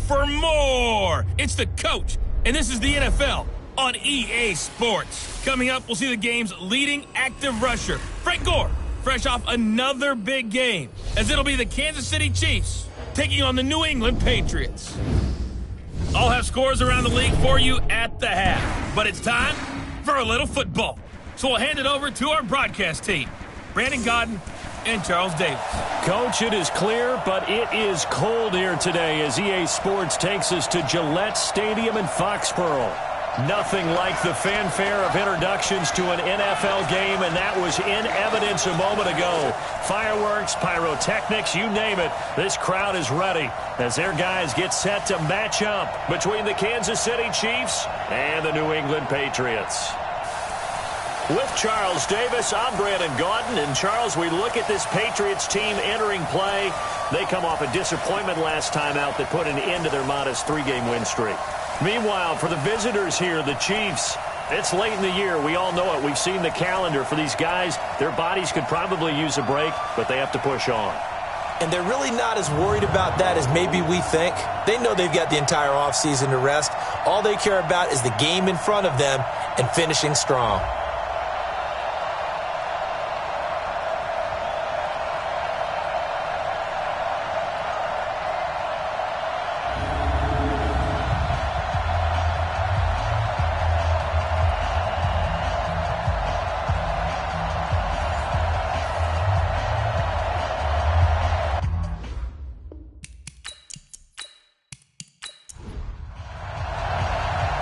for more. It's the coach, and this is the NFL on EA Sports. Coming up, we'll see the game's leading active rusher, Frank Gore, fresh off another big game, as it'll be the Kansas City Chiefs taking on the New England Patriots. I'll have scores around the league for you at the half, but it's time for a little football. So we'll hand it over to our broadcast team, Brandon Godden and Charles Davis. Coach, it is clear, but it is cold here today as EA Sports takes us to Gillette Stadium in Foxborough. Nothing like the fanfare of introductions to an NFL game, and that was in evidence a moment ago. Fireworks, pyrotechnics, you name it. This crowd is ready as their guys get set to match up between the Kansas City Chiefs and the New England Patriots. With Charles Davis, I'm Brandon Gaudin. And, Charles, we look at this Patriots team entering play. They come off a disappointment last time out that put an end to their modest three-game win streak. Meanwhile, for the visitors here, the Chiefs, it's late in the year. We all know it. We've seen the calendar for these guys. Their bodies could probably use a break, but they have to push on. And they're really not as worried about that as maybe we think. They know they've got the entire offseason to rest. All they care about is the game in front of them and finishing strong.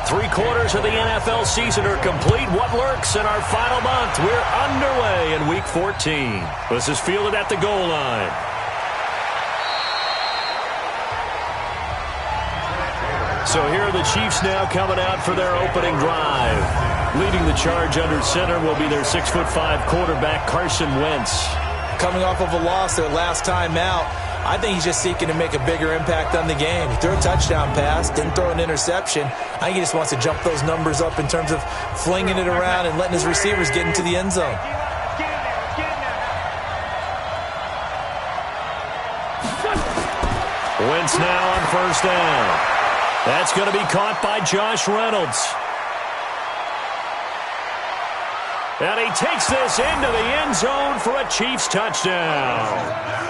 Three-quarters of the NFL season are complete. What lurks in our final month? We're underway in Week 14. This is fielded at the goal line. So here are the Chiefs now coming out for their opening drive. Leading the charge under center will be their 6'5" quarterback, Carson Wentz. Coming off of a loss their last time out, I think he's just seeking to make a bigger impact on the game. He threw a touchdown pass, didn't throw an interception. I think he just wants to jump those numbers up in terms of flinging it around and letting his receivers get into the end zone. Wentz now on first down. That's going to be caught by Josh Reynolds. And he takes this into the end zone for a Chiefs touchdown.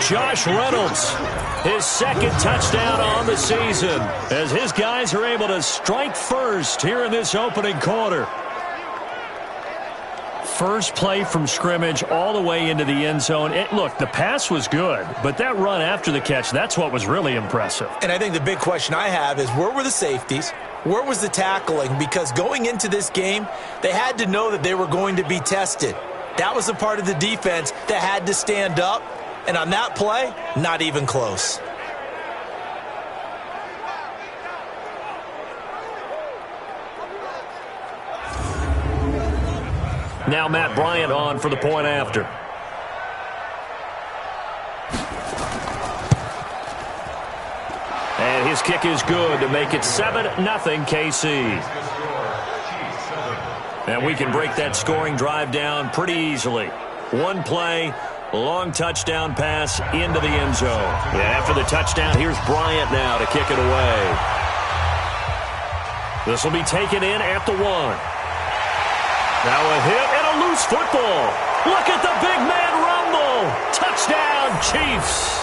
Josh Reynolds, his second touchdown on the season, as his guys are able to strike first here in this opening quarter. First play from scrimmage all the way into the end zone. Look, the pass was good, but that run after the catch, that's what was really impressive. And I think the big question I have is, where were the safeties? Where was the tackling? Because going into this game, they had to know that they were going to be tested. That was the part of the defense that had to stand up. And on that play, not even close. Now Matt Bryant on for the point after. And his kick is good to make it 7-0 KC. And we can break that scoring drive down pretty easily. One play, long touchdown pass into the end zone. And after the touchdown, here's Bryant now to kick it away. This will be taken in at the 1. Now a hit and a loose football. Look at the big man rumble. Touchdown, Chiefs.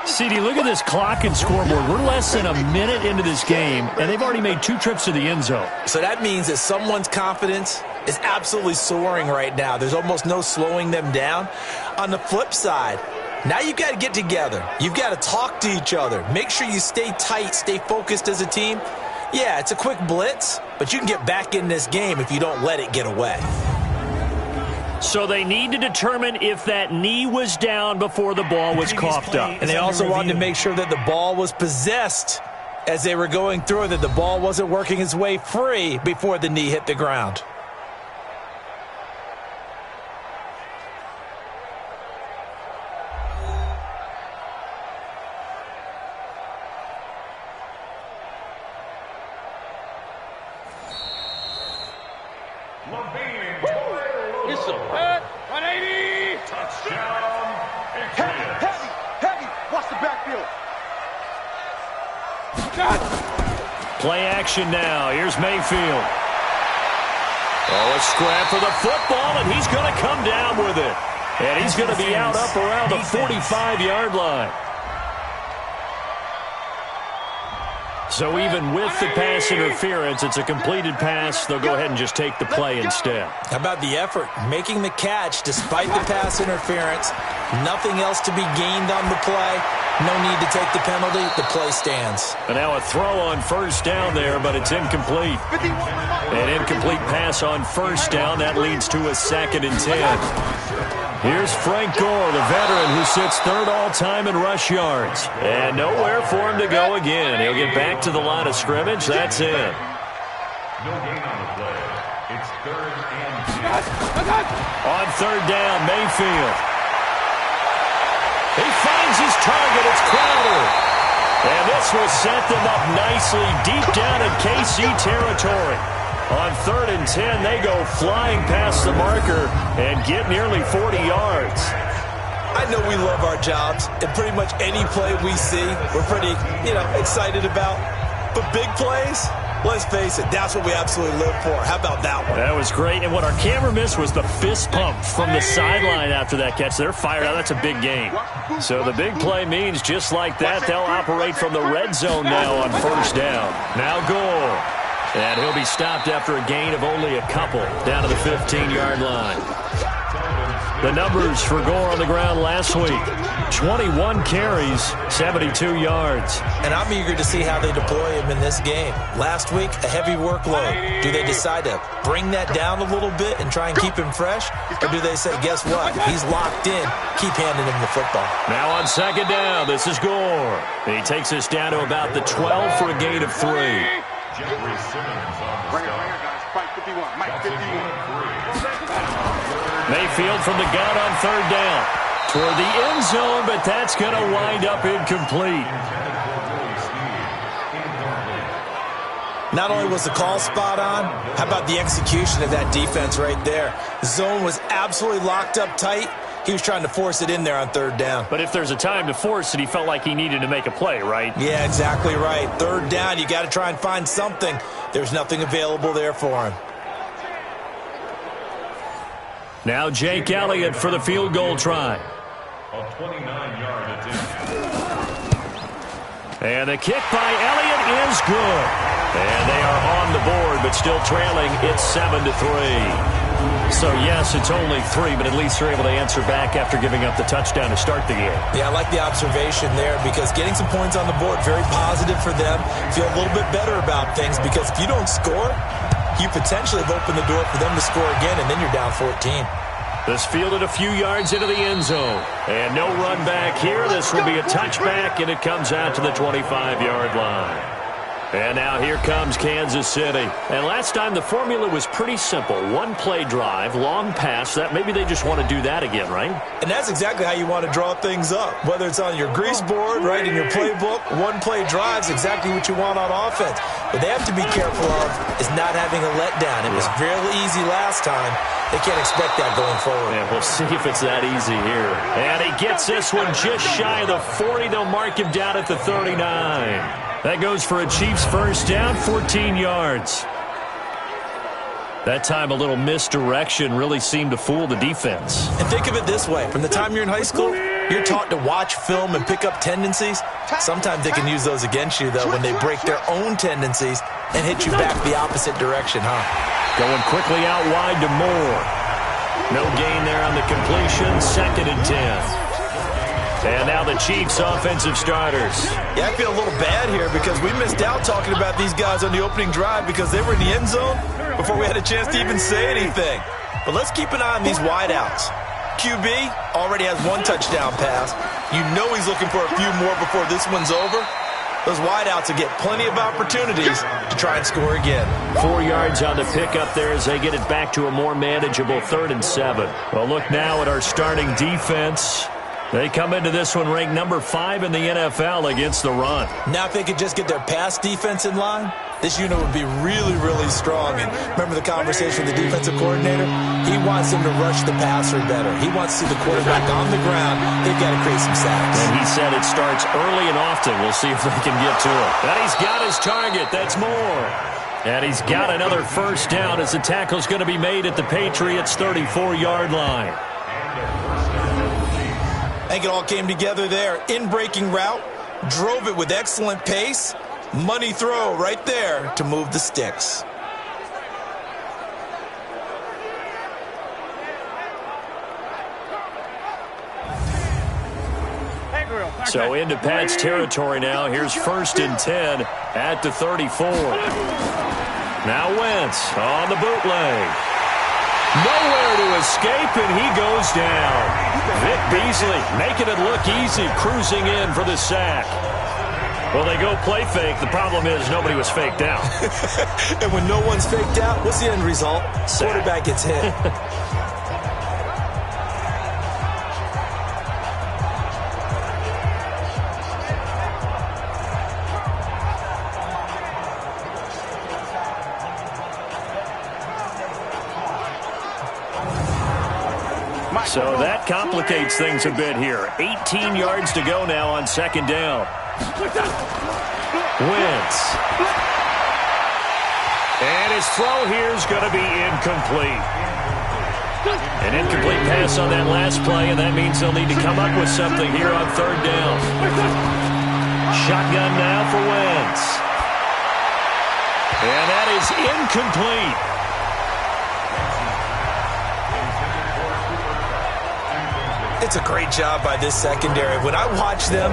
CD, look at this clock and scoreboard. We're less than a minute into this game, and they've already made 2 trips to the end zone. So that means that someone's confidence is absolutely soaring right now. There's almost no slowing them down. On the flip side, now you've got to get together. You've got to talk to each other. Make sure you stay tight, stay focused as a team. Yeah, it's a quick blitz, but you can get back in this game if you don't let it get away. So they need to determine if that knee was down before the ball was coughed up. And they also wanted to make sure that the ball was possessed as they were going through, that the ball wasn't working its way free before the knee hit the ground. It's a 180. Touchdown. Play action now. Here's Mayfield. Oh, a scrap for the football, and he's going to come down with it. And he's going to be out up around the 45-yard line. So even with the pass interference, it's a completed pass. They'll go ahead and just take the play instead. How about the effort? Making the catch despite the pass interference. Nothing else to be gained on the play. No need to take the penalty. The play stands. And now a throw on first down there, but it's incomplete. An incomplete pass on first down. That leads to a 2nd and 10. Here's Frank Gore, the veteran who sits 3rd all-time in rush yards. And nowhere for him to go again. He'll get back to the line of scrimmage. That's it. No gain on the play. It's 3rd and 10. On 3rd down, Mayfield. He finds his target. It's Crowder. And this will set them up nicely deep down in KC territory. On 3rd and 10, they go flying past the marker and get nearly 40 yards. I know we love our jobs, and pretty much any play we see, we're pretty, excited about. But big plays, let's face it, that's what we absolutely live for. How about that one? That was great, and what our camera missed was the fist pump from the sideline after that catch. They're fired out. That's a big game. So the big play means just like that, they'll operate from the red zone now on first down. Now Gore. And he'll be stopped after a gain of only a couple down to the 15-yard line. The numbers for Gore on the ground last week. 21 carries, 72 yards. And I'm eager to see how they deploy him in this game. Last week, a heavy workload. Do they decide to bring that down a little bit and try and keep him fresh? Or do they say, guess what? He's locked in. Keep handing him the football. Now on 2nd down, this is Gore. And he takes us down to about the 12 for a gain of 3. Jeffrey Simmons on the stop. Mike 51. Mike 51. Mayfield from the gun on 3rd down. Toward the end zone, but that's going to wind up incomplete. Not only was the call spot on, how about the execution of that defense right there? The zone was absolutely locked up tight. He was trying to force it in there on 3rd down. But if there's a time to force it, he felt like he needed to make a play, right? Yeah, exactly right. 3rd down, you got to try and find something. There's nothing available there for him. Now Jake Elliott for the field goal try. A 29-yard attempt. And the kick by Elliott is good. And they are on the board, but still trailing. It's 7-3. So, yes, it's only 3, but at least they're able to answer back after giving up the touchdown to start the game. Yeah, I like the observation there because getting some points on the board, very positive for them. Feel a little bit better about things because if you don't score, you potentially have opened the door for them to score again, and then you're down 14. This fielded a few yards into the end zone. And no run back here. This will be a touchback, and it comes out to the 25-yard line. And now here comes Kansas City. And last time the formula was pretty simple. One play drive, long pass. That maybe they just want to do that again, right? And that's exactly how you want to draw things up. Whether it's on your grease board, right, in your playbook, one play drive is exactly what you want on offense. What they have to be careful of is not having a letdown. It was fairly easy last time. They can't expect that going forward. Yeah, we'll see if it's that easy here. And he gets this one just shy of the 40. They'll mark him down at the 39. That goes for a Chiefs first down, 14 yards. That time a little misdirection really seemed to fool the defense. And think of it this way. From the time you're in high school, you're taught to watch film and pick up tendencies. Sometimes they can use those against you, though, when they break their own tendencies and hit you back the opposite direction, huh? Going quickly out wide to Moore. No gain there on the completion, 2nd and 10. And now the Chiefs offensive starters. Yeah, I feel a little bad here because we missed out talking about these guys on the opening drive because they were in the end zone before we had a chance to even say anything. But let's keep an eye on these wideouts. QB already has 1 touchdown pass. You know he's looking for a few more before this one's over. Those wideouts will get plenty of opportunities to try and score again. 4 yards on the pickup there as they get it back to a more manageable 3rd and 7. Well, look now at our starting defense. They come into this one ranked number 5 in the NFL against the run. Now if they could just get their pass defense in line, this unit would be really, really strong. And remember the conversation with the defensive coordinator? He wants them to rush the passer better. He wants to see the quarterback on the ground. They've got to create some sacks. And he said it starts early and often. We'll see if they can get to it. And he's got his target. That's more. And he's got another first down as the tackle's going to be made at the Patriots' 34-yard line. I think it all came together there. In-breaking route, drove it with excellent pace. Money throw right there to move the sticks. So into Pat's territory now. Here's 1st and 10 at the 34. Now Wentz on the bootleg. Nowhere to escape, and he goes down. Vic Beasley making it look easy, cruising in for the sack. Well, they go play fake. The problem is nobody was faked out. And when no one's faked out, what's the end result? Sack. Quarterback gets hit. So that complicates things a bit here. 18 yards to go now on 2nd down. Wentz. And his throw here is going to be incomplete. An incomplete pass on that last play, and that means they'll need to come up with something here on 3rd down. Shotgun now for Wentz. And that is incomplete. It's a great job by this secondary. When I watch them,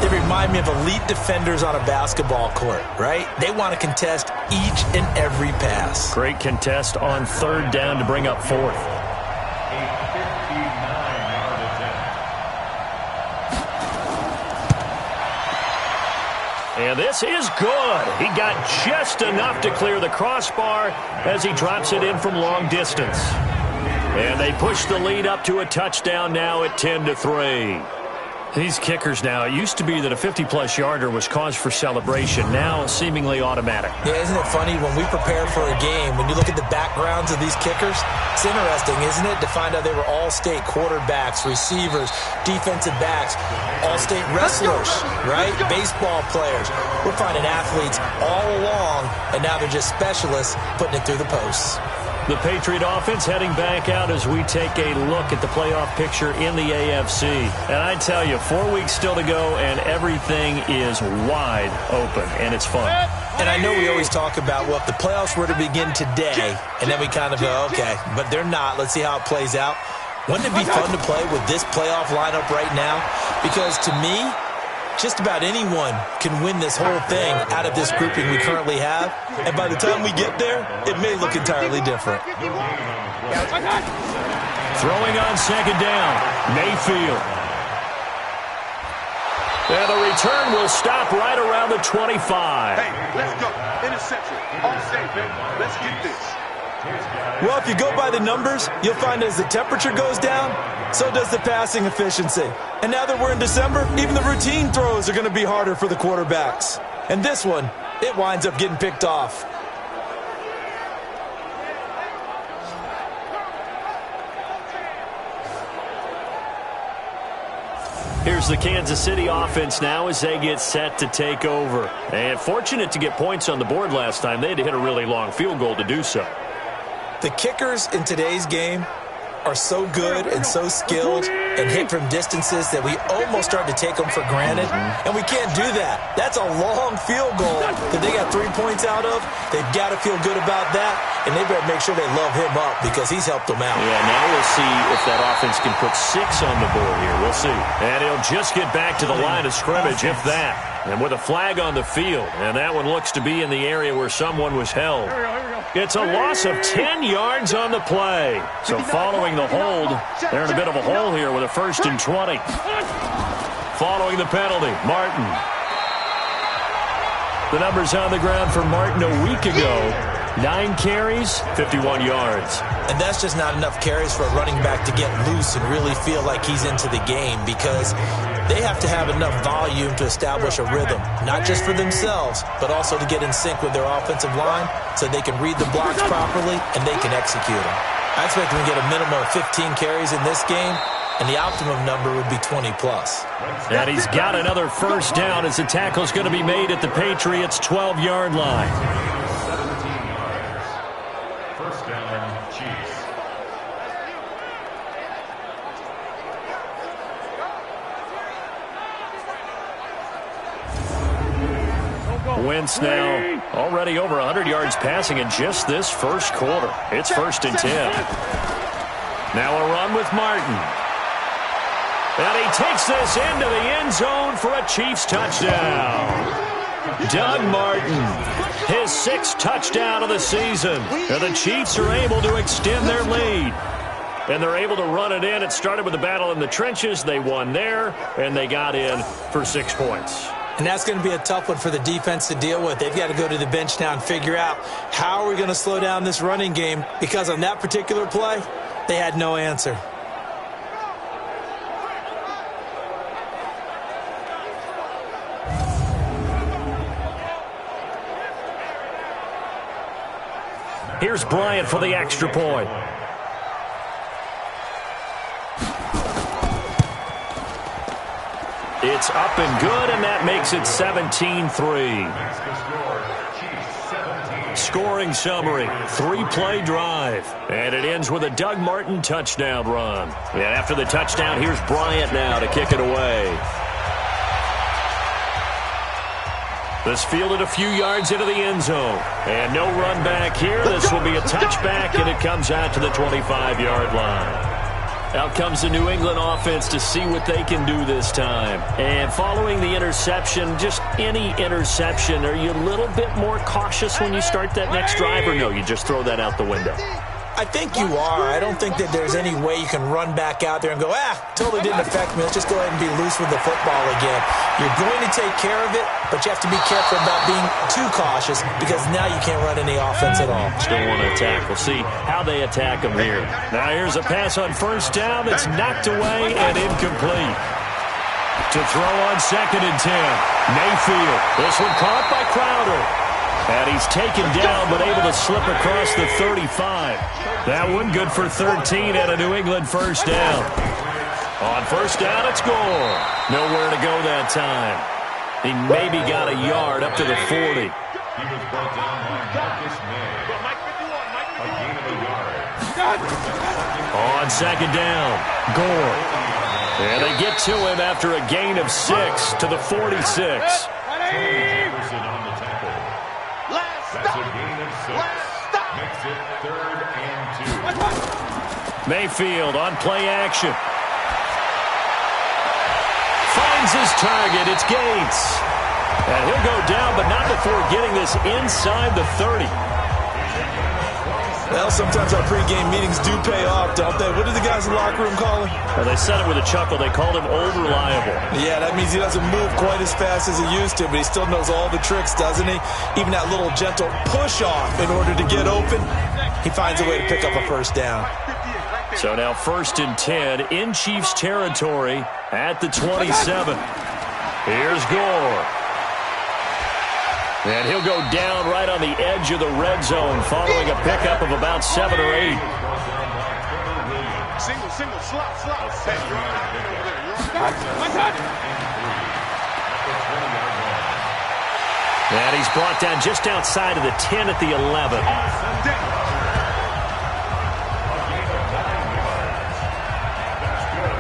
they remind me of elite defenders on a basketball court, right? They want to contest each and every pass. Great contest on 3rd down to bring up 4th. And this is good. He got just enough to clear the crossbar as he drops it in from long distance. And they push the lead up to a touchdown now at 10-3. These kickers now, it used to be that a 50-plus yarder was cause for celebration. Now seemingly automatic. Yeah, isn't it funny when we prepare for a game, when you look at the backgrounds of these kickers, it's interesting, isn't it, to find out they were all-state quarterbacks, receivers, defensive backs, all-state wrestlers, right? Baseball players. We're finding athletes all along, and now they're just specialists putting it through the posts. The Patriot offense heading back out as we take a look at the playoff picture in the AFC. And I tell you, 4 weeks still to go, and everything is wide open, and it's fun. And I know we always talk about, well, if the playoffs were to begin today, and then we kind of go, okay, but they're not. Let's see how it plays out. Wouldn't it be fun to play with this playoff lineup right now? Because to me, just about anyone can win this whole thing out of this grouping we currently have. And by the time we get there, it may look entirely different. Throwing on 2nd down, Mayfield. And the return will stop right around the 25. Hey, let's go. Interception. All safe, man. Let's get this. Well, if you go by the numbers, you'll find as the temperature goes down, so does the passing efficiency. And now that we're in December, even the routine throws are going to be harder for the quarterbacks. And this one, it winds up getting picked off. Here's the Kansas City offense now as they get set to take over. And fortunate to get points on the board last time. They had to hit a really long field goal to do so. The kickers in today's game are so good and so skilled and hit from distances that we almost start to take them for granted. And we can't do that. That's a long field goal that they got 3 points out of. They've got to feel good about that, and they better make sure they love him up because he's helped them out. Yeah, now we'll see if that offense can put 6 on the board here. We'll see. And he'll just get back to the line of scrimmage, if that. And with a flag on the field, and that one looks to be in the area where someone was held. It's a loss of 10 yards on the play. So following the hold, they're in a bit of a hole here with a 1st and 20. Following the penalty, Martin. The numbers on the ground for Martin a week ago. 9 carries, 51 yards. And that's just not enough carries for a running back to get loose and really feel like he's into the game, because they have to have enough volume to establish a rhythm, not just for themselves, but also to get in sync with their offensive line so they can read the blocks properly and they can execute them. I expect them to get a minimum of 15 carries in this game, and the optimum number would be 20+. And he's got another first down as the tackle's going to be made at the Patriots' 12-yard line. 17 yards. First down, Chiefs. Wentz now already over 100 yards passing in just this first quarter. It's 1st and 10. Now a run with Martin. And he takes this into the end zone for a Chiefs touchdown. Doug Martin, his 6th touchdown of the season. And the Chiefs are able to extend their lead. And they're able to run it in. It started with a battle in the trenches. They won there, and they got in for 6 points. And that's going to be a tough one for the defense to deal with. They've got to go to the bench now and figure out how are we going to slow down this running game, because on that particular play, they had no answer. Here's Bryant for the extra point. It's up and good, and that makes it 17-3. Scoring summary, 3-play drive. And it ends with a Doug Martin touchdown run. And after the touchdown, here's Bryant now to kick it away. This fielded a few yards into the end zone. And no run back here. This will be a touchback, and it comes out to the 25-yard line. Out comes the New England offense to see what they can do this time. And following the interception, just any interception, are you a little bit more cautious when you start that next drive, or no, you just throw that out the window? I think you are. I don't think that there's any way you can run back out there and go, totally didn't affect me. Let's just go ahead and be loose with the football again. You're going to take care of it, but you have to be careful about being too cautious, because now you can't run any offense at all. Still want to attack. We'll see how they attack them here. Now here's a pass on first down that's knocked away and incomplete. To throw on 2nd and 10. Mayfield. This one caught by Crowder. And he's taken down, but able to slip across the 35. That one good for 13 and a New England first down. On first down, it's Gore. Nowhere to go that time. He maybe got a yard up to the 40. He was brought down by Marcus May. A gain of a yard. On 2nd down, Gore. And they get to him after a gain of 6 to the 46. Jefferson on the tackle. That's a gain of 6. Makes it 3rd and 2. Mayfield on play action. Finds his target. It's Gates. And he'll go down, but not before getting this inside the 30. Well, sometimes our pregame meetings do pay off, don't they? What do the guys in the locker room call him? Well, they said it with a chuckle. They called him Old Reliable. Yeah, that means he doesn't move quite as fast as he used to, but he still knows all the tricks, doesn't he? Even that little gentle push-off in order to get open, he finds a way to pick up a first down. So now 1st and 10 in Chiefs territory at the 27. Here's Gore. And he'll go down right on the edge of the red zone following a pickup of about 7 or 8. Single, slot. And he's brought down just outside of the 10 at the 11.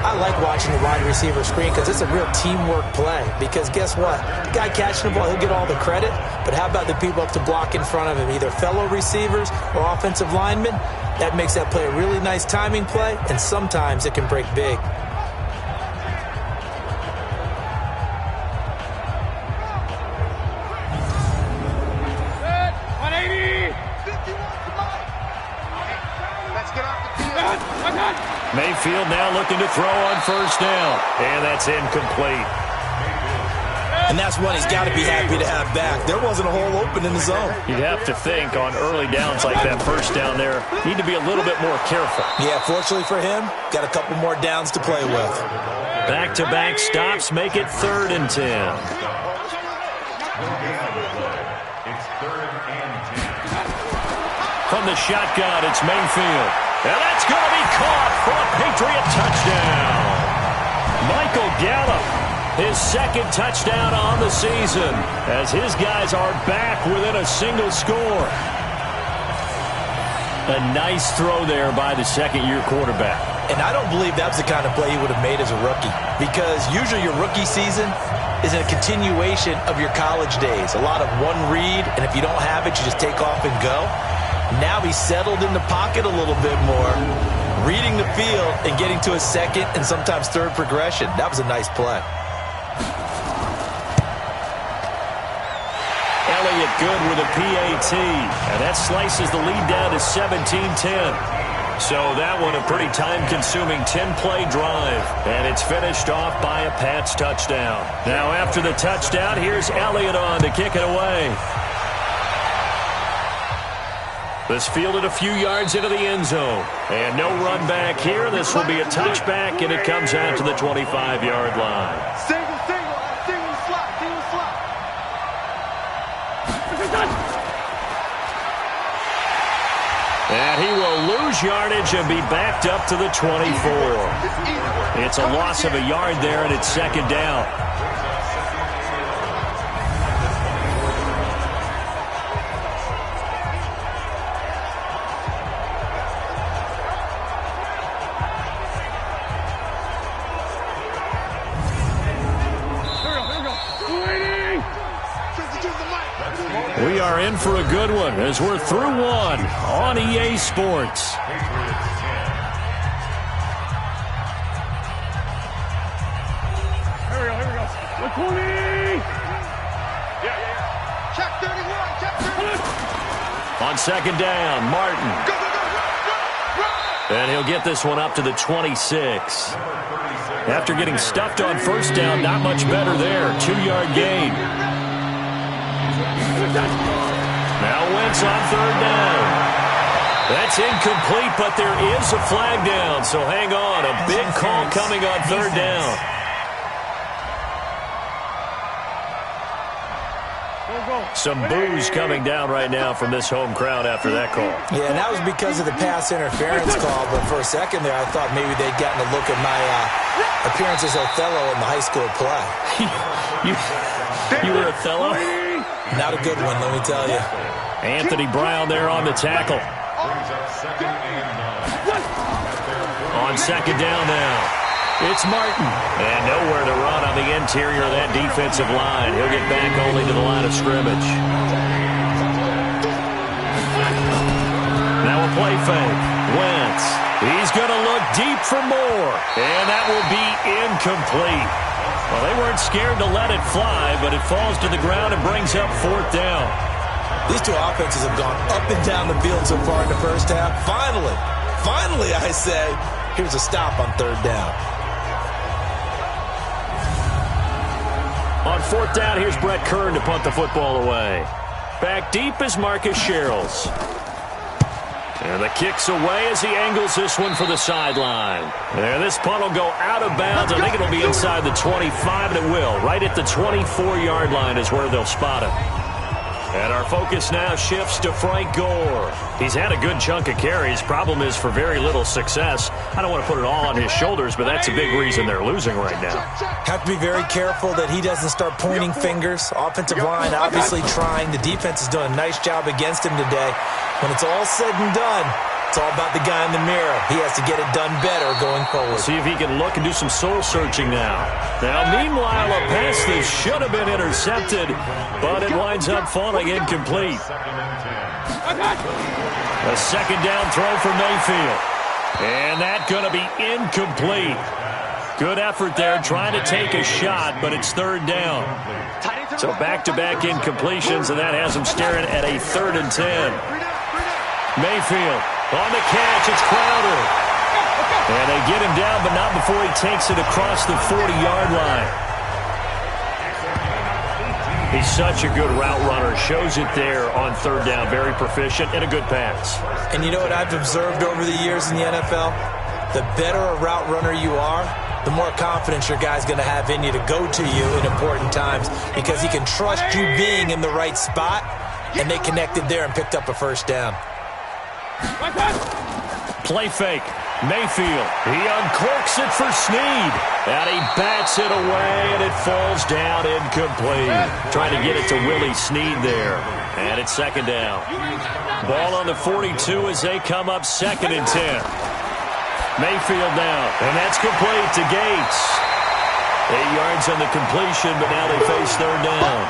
I like watching the wide receiver screen because it's a real teamwork play. Because guess what? The guy catching the ball, he'll get all the credit. But how about the people up to block in front of him, either fellow receivers or offensive linemen? That makes that play a really nice timing play, and sometimes it can break big. Mayfield now looking to throw on first down. And that's incomplete. And that's one he's got to be happy to have back. There wasn't a hole open in the zone. You'd have to think on early downs like that first down there, need to be a little bit more careful. Yeah, fortunately for him, got a couple more downs to play with. Back-to-back stops make it 3rd and 10. It's 3rd and 10. From the shotgun, it's Mayfield. And that's going to be caught for a Patriot touchdown. Michael Gallup, his 2nd touchdown on the season, as his guys are back within a single score. A nice throw there by the second-year quarterback. And I don't believe that's the kind of play he would have made as a rookie, because usually your rookie season is a continuation of your college days. A lot of one read, and if you don't have it, you just take off and go. Now he's settled in the pocket a little bit more, reading the field and getting to a second and sometimes third progression. That was a nice play. Elliott good with a PAT, and that slices the lead down to 17-10. So that one a pretty time-consuming 10-play drive, and it's finished off by a Pats touchdown. Now after the touchdown, here's Elliott on to kick it away. This fielded a few yards into the end zone. And no run back here. This will be a touchback, and it comes out to the 25-yard line. Single slot. And he will lose yardage and be backed up to the 24. It's a loss of a yard there, and it's 2nd down. We are in for a good one as we're through one on EA Sports. Here we go. Yeah. Check 31. On 2nd down, Martin. Go. And he'll get this one up to the 26. After getting stuffed on 1st down, not much better there. 2-yard gain. Now Wentz on 3rd down. That's incomplete, but there is a flag down, so hang on. A big call coming on 3rd down. Some boos coming down right now from this home crowd after that call. Yeah, and that was because of the pass interference call, but for a second there I thought maybe they'd gotten a look at my appearance as Othello in the high school play. You were Othello? Not a good one, let me tell you. Anthony Brown there on the tackle. On 2nd down now, it's Martin. And nowhere to run on the interior of that defensive line. He'll get back only to the line of scrimmage. Now a play fake. Wentz. He's going to look deep for more. And that will be incomplete. Well, they weren't scared to let it fly, but it falls to the ground and brings up 4th down. These two offenses have gone up and down the field so far in the first half. Finally, I say, here's a stop on 3rd down. On 4th down, here's Brett Kern to punt the football away. Back deep is Marcus Sherrills. And the kick's away as he angles this one for the sideline. And this punt will go out of bounds. I think it'll be inside the 25, and it will. Right at the 24-yard line is where they'll spot it. And our focus now shifts to Frank Gore. He's had a good chunk of carries. Problem is for very little success. I don't want to put it all on his shoulders, but that's a big reason they're losing right now. Have to be very careful that he doesn't start pointing fingers. Offensive line obviously trying. The defense is doing a nice job against him today. When it's all said and done, it's all about the guy in the mirror. He has to get it done better going forward. See if he can look and do some soul-searching now. Now, meanwhile, a pass that should have been intercepted, but it winds up falling incomplete. A 2nd down throw for Mayfield. And that's going to be incomplete. Good effort there trying to take a shot, but it's 3rd down. So back-to-back incompletions, and that has him staring at a 3rd and 10. Mayfield on the catch. It's Crowder. And they get him down, but not before he takes it across the 40-yard line. He's such a good route runner. Shows it there on third down. Very proficient and a good pass. And you know what I've observed over the years in the NFL? The better a route runner you are, the more confidence your guy's going to have in you to go to you in important times because he can trust you being in the right spot, and they connected there and picked up a first down. Play fake. Mayfield. He uncorks it for Snead. And he bats it away, and it falls down incomplete. Trying to get it to Willie Snead there. And it's second down. Ball on the 42 as they come up 2nd and 10. Mayfield now, and that's complete to Gates. 8 yards on the completion, but now they face third down.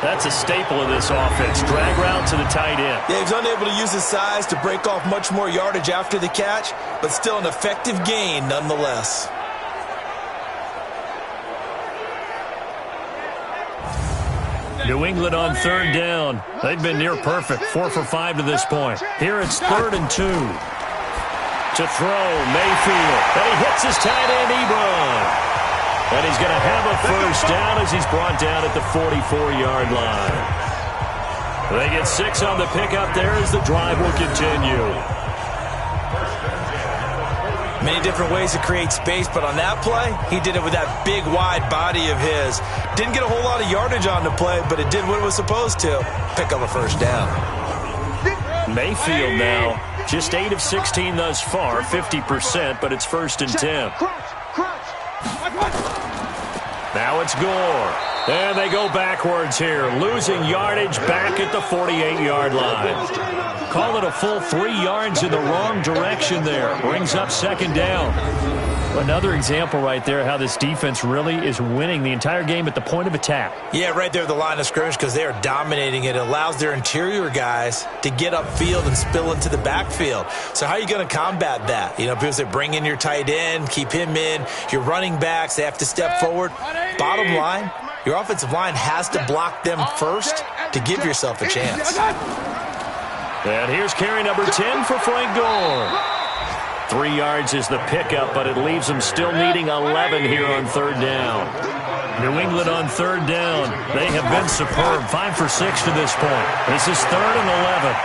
That's a staple of this offense. Drag route to the tight end. Yeah, he's unable to use his size to break off much more yardage after the catch, but still an effective gain nonetheless. New England on third down. They've been near perfect. 4 for 5 to this point. Here it's 3rd and 2. To throw, Mayfield. And he hits his tight end, Ebron. And he's going to have a first down as he's brought down at the 44-yard line. They get 6 on the pickup there as the drive will continue. Many different ways to create space, but on that play, he did it with that big, wide body of his. Didn't get a whole lot of yardage on the play, but it did what it was supposed to. Pick up a first down. Mayfield now, just 8 of 16 thus far, 50%, but it's 1st and 10. Now it's Gore. And they go backwards here, losing yardage back at the 48-yard line. Call it a full 3 yards in the wrong direction there. Brings up 2nd down. Another example right there how this defense really is winning the entire game at the point of attack. Yeah, right there at the line of scrimmage because they are dominating it. It allows their interior guys to get upfield and spill into the backfield. So how are you going to combat that? You know, people say bring in your tight end, keep him in. Your running backs, they have to step forward. Bottom line, your offensive line has to block them first to give yourself a chance. And here's carry number 10 for Frank Gore. 3 yards is the pickup, but it leaves them still needing 11 here on third down. New England on third down. They have been superb. 5 for 6 to this point. This is 3rd and 11.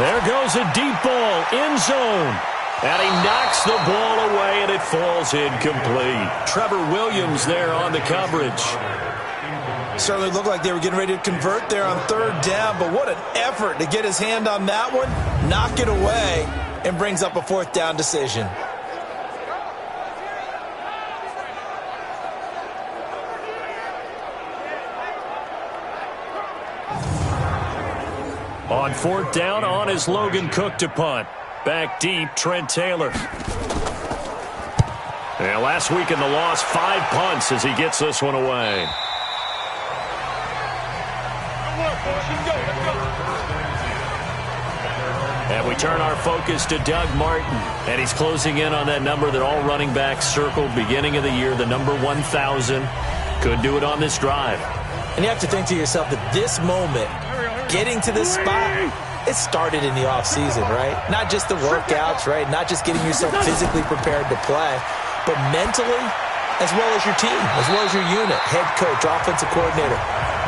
There goes a deep ball, end zone. And he knocks the ball away, and it falls incomplete. Trevor Williams there on the coverage. Certainly looked like they were getting ready to convert there on third down, but what an effort to get his hand on that one, knock it away, and brings up a 4th down decision. On 4th down, on is Logan Cook to punt. Back deep, Trent Taylor. And last week in the loss, 5 punts as he gets this one away. And we turn our focus to Doug Martin. And he's closing in on that number that all running backs circled beginning of the year, the number 1,000. Could do it on this drive. And you have to think to yourself that this moment, getting to this spot, it started in the offseason, right? Not just the workouts, right? Not just getting yourself physically prepared to play, but mentally, as well as your team, as well as your unit, head coach, offensive coordinator.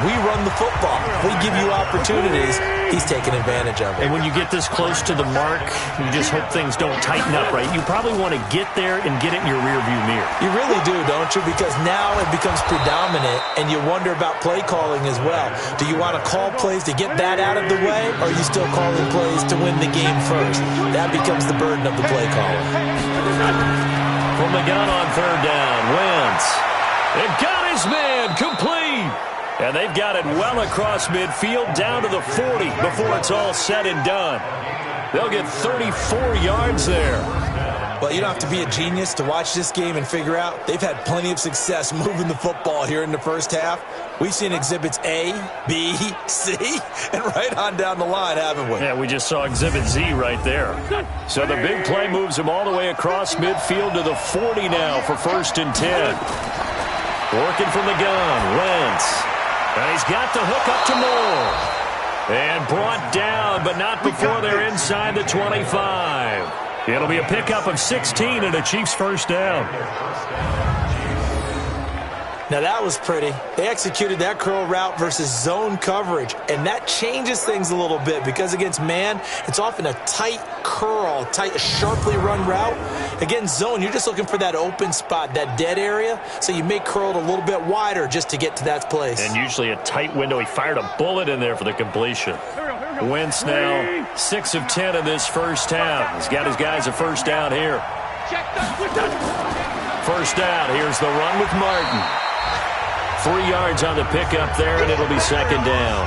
We run the football. We give you opportunities. He's taking advantage of it. And when you get this close to the mark, you just hope things don't tighten up, right? You probably want to get there and get it in your rearview mirror. You really do, don't you? Because now it becomes predominant, and you wonder about play calling as well. Do you want to call plays to get that out of the way, or are you still calling plays to win the game first? That becomes the burden of the play caller. From the gun on third down, Wentz. It got his man complete. And they've got it well across midfield down to the 40 before it's all said and done. They'll get 34 yards there. Well, you don't have to be a genius to watch this game and figure out they've had plenty of success moving the football here in the first half. We've seen exhibits A, B, C, and right on down the line, haven't we? Yeah, we just saw exhibit Z right there. So the big play moves him all the way across midfield to the 40 now for 1st and 10. Working from the gun, Wentz. And he's got the hook up to Moore. And brought down, but not before they're inside the 25. It'll be a pickup of 16 and a Chiefs first down. Now that was pretty. They executed that curl route versus zone coverage, and that changes things a little bit because against man, it's often a tight curl, tight, sharply run route. Against zone, you're just looking for that open spot, that dead area, so you make curl a little bit wider just to get to that place. And usually a tight window. He fired a bullet in there for the completion. Wentz now 6 of 10 in this first half. He's got his guys a first down here. First down, here's the run with Martin. 3 yards on the pickup there, and it'll be second down.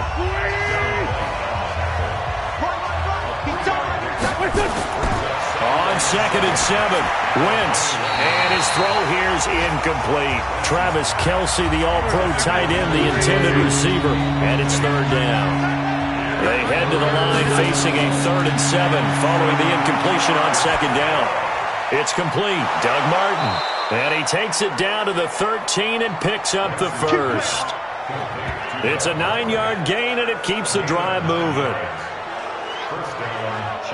On 2nd and 7, Wentz, and his throw here's incomplete. Travis Kelce, the all-pro tight end, the intended receiver, and it's third down. They head to the line facing a 3rd and 7 following the incompletion on second down. It's complete. Doug Martin. And he takes it down to the 13 and picks up the first. It's a 9-yard gain, and it keeps the drive moving.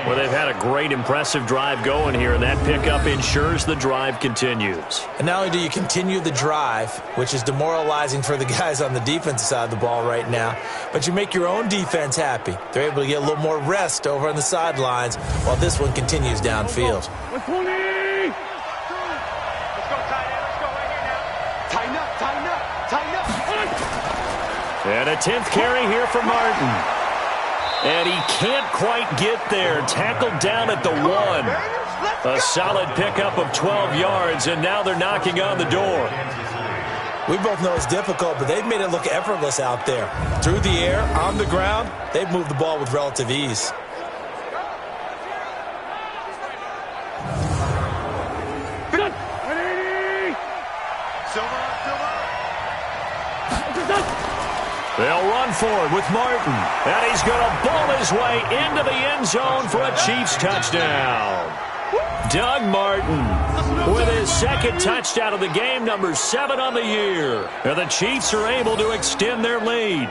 Well, they've had a great, impressive drive going here, and that pickup ensures the drive continues. And not only do you continue the drive, which is demoralizing for the guys on the defensive side of the ball right now, but you make your own defense happy. They're able to get a little more rest over on the sidelines while this one continues downfield. And a 10th carry here for Martin. And he can't quite get there. Tackled down at the 1. A solid pickup of 12 yards, and now they're knocking on the door. We both know it's difficult, but they've made it look effortless out there. Through the air, on the ground, they've moved the ball with relative ease. They'll run for it with Martin. And he's going to ball his way into the end zone for a Chiefs touchdown. Doug Martin with his 2nd touchdown of the game, number 7 on the year. And the Chiefs are able to extend their lead.